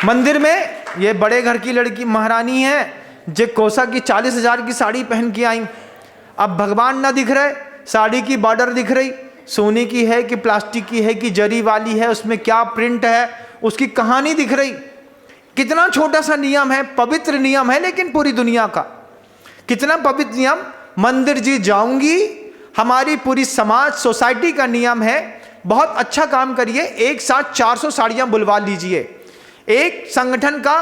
मंदिर में ये बड़े घर की लड़की महारानी है जो कोसा की 40,000 की साड़ी पहन के आई, अब भगवान ना दिख रहे, साड़ी की बॉर्डर दिख रही, सोने की है कि प्लास्टिक की है कि जरी वाली है, उसमें क्या प्रिंट है, उसकी कहानी दिख रही। कितना छोटा सा नियम है, पवित्र नियम है, लेकिन पूरी दुनिया का कितना पवित्र नियम। मंदिर जी जाऊंगी, हमारी पूरी समाज सोसाइटी का नियम है। बहुत अच्छा काम करिए, एक साथ 400 साड़ियां बुलवा लीजिए, एक संगठन का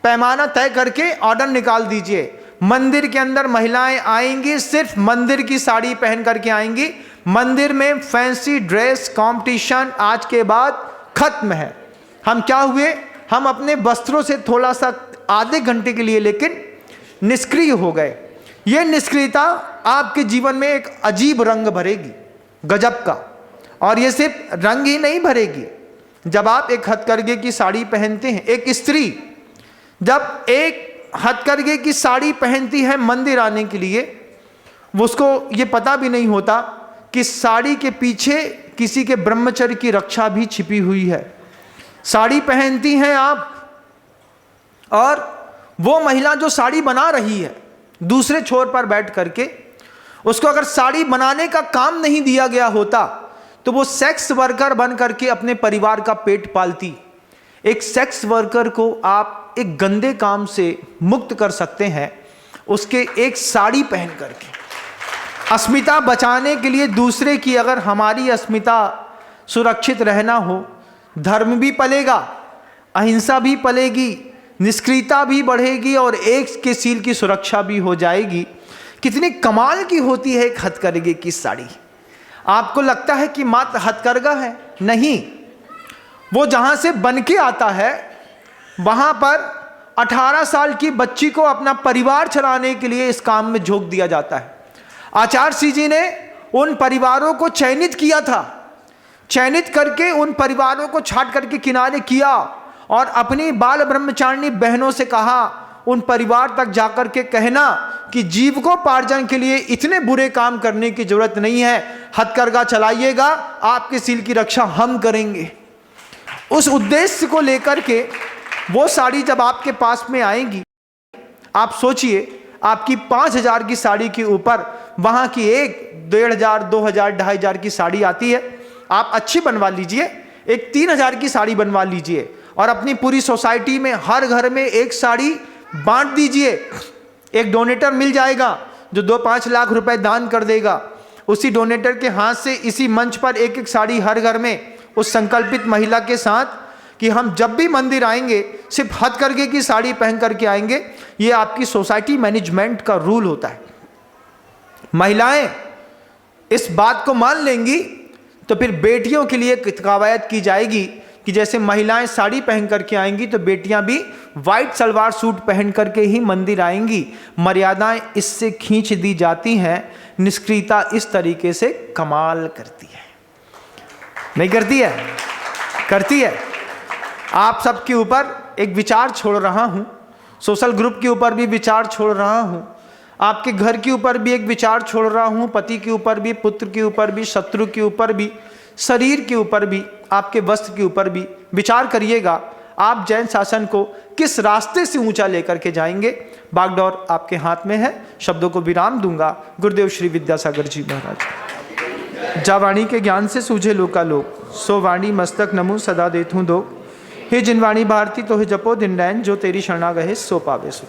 पैमाना तय करके ऑर्डर निकाल दीजिए। मंदिर के अंदर महिलाएं आएंगी, सिर्फ मंदिर की साड़ी पहन करके आएंगी। मंदिर में फैंसी ड्रेस कंपटीशन आज के बाद खत्म है। हम क्या हुए, हम अपने वस्त्रों से थोड़ा सा आधे घंटे के लिए लेकिन निष्क्रिय हो गए। यह निष्क्रियता आपके जीवन में एक अजीब रंग भरेगी, गजब का। और ये सिर्फ रंग ही नहीं भरेगी, जब आप एक हथकरघे की साड़ी पहनते हैं, एक स्त्री जब एक हथकरघे की साड़ी पहनती है मंदिर आने के लिए, उसको ये पता भी नहीं होता कि साड़ी के पीछे किसी के ब्रह्मचर्य की रक्षा भी छिपी हुई है। साड़ी पहनती हैं आप, और वो महिला जो साड़ी बना रही है दूसरे छोर पर बैठ करके, उसको अगर साड़ी बनाने का काम नहीं दिया गया होता तो वो सेक्स वर्कर बन करके अपने परिवार का पेट पालती। एक सेक्स वर्कर को आप एक गंदे काम से मुक्त कर सकते हैं, उसके एक साड़ी पहन करके। अस्मिता बचाने के लिए दूसरे की, अगर हमारी अस्मिता सुरक्षित रहना हो, धर्म भी पलेगा, अहिंसा भी पलेगी, निष्क्रियता भी बढ़ेगी और एक के सील की सुरक्षा भी हो जाएगी। कितनी कमाल की होती है एक हथकरघे की साड़ी। आपको लगता है कि मात्र हथकरघा है, नहीं, वो जहां से बन के आता है वहां पर 18 साल की बच्ची को अपना परिवार चलाने के लिए इस काम में झोंक दिया जाता है। आचार्य श्री जी ने उन परिवारों को चयनित किया था, चयनित करके उन परिवारों को छांट करके किनारे किया और अपनी बाल ब्रह्मचारिणी बहनों से कहा, उन परिवार तक जाकर के कहना कि जीविकोपार्जन के लिए इतने बुरे काम करने की जरूरत नहीं है, हथकरघा चलाइएगा, आपके सील की रक्षा हम करेंगे। उस उद्देश्य को लेकर के वो साड़ी जब आपके पास में आएगी, आप सोचिए आपकी 5,000 की साड़ी के ऊपर वहां की एक 1,500, 2,000, 2,500 की साड़ी आती है। आप अच्छी बनवा लीजिए, एक 3,000 की साड़ी बनवा लीजिए और अपनी पूरी सोसाइटी में हर घर में एक साड़ी बांट दीजिए। एक डोनेटर मिल जाएगा जो 2-5 लाख रुपए दान कर देगा। उसी डोनेटर के हाथ से इसी मंच पर एक एक साड़ी हर घर में, उस संकल्पित महिला के साथ कि हम जब भी मंदिर आएंगे सिर्फ हथकरघे की साड़ी पहन करके आएंगे। ये आपकी सोसाइटी मैनेजमेंट का रूल होता है। महिलाएं इस बात को मान लेंगी तो फिर बेटियों के लिए कवायद की जाएगी कि जैसे महिलाएं साड़ी पहन करके आएंगी तो बेटियां भी वाइट सलवार सूट पहन करके ही मंदिर आएंगी। मर्यादाएं इससे खींच दी जाती हैं। निष्क्रियता इस तरीके से कमाल करती है, नहीं करती है? करती है। आप सबके ऊपर एक विचार छोड़ रहा हूं, सोशल ग्रुप के ऊपर भी विचार छोड़ रहा हूं, आपके घर के ऊपर भी एक विचार छोड़ रहा हूं, पति के ऊपर भी, पुत्र के ऊपर भी, शत्रु के ऊपर भी, शरीर के ऊपर भी, आपके वस्त्र के ऊपर भी विचार करिएगा। आप जैन शासन को किस रास्ते से ऊंचा लेकर के जाएंगे? बागडोर आपके हाथ में है। शब्दों को विराम दूंगा। गुरुदेव श्री विद्यासागर जी महाराज। जा वाणी के ज्ञान से सूझे लोकालोक, सो वाणी मस्तक नमो सदा देतूं दो। हे जिन वाणी भारती तो हे जपो दिन रैन, जो तेरी शरणा गहे सो पावे सो।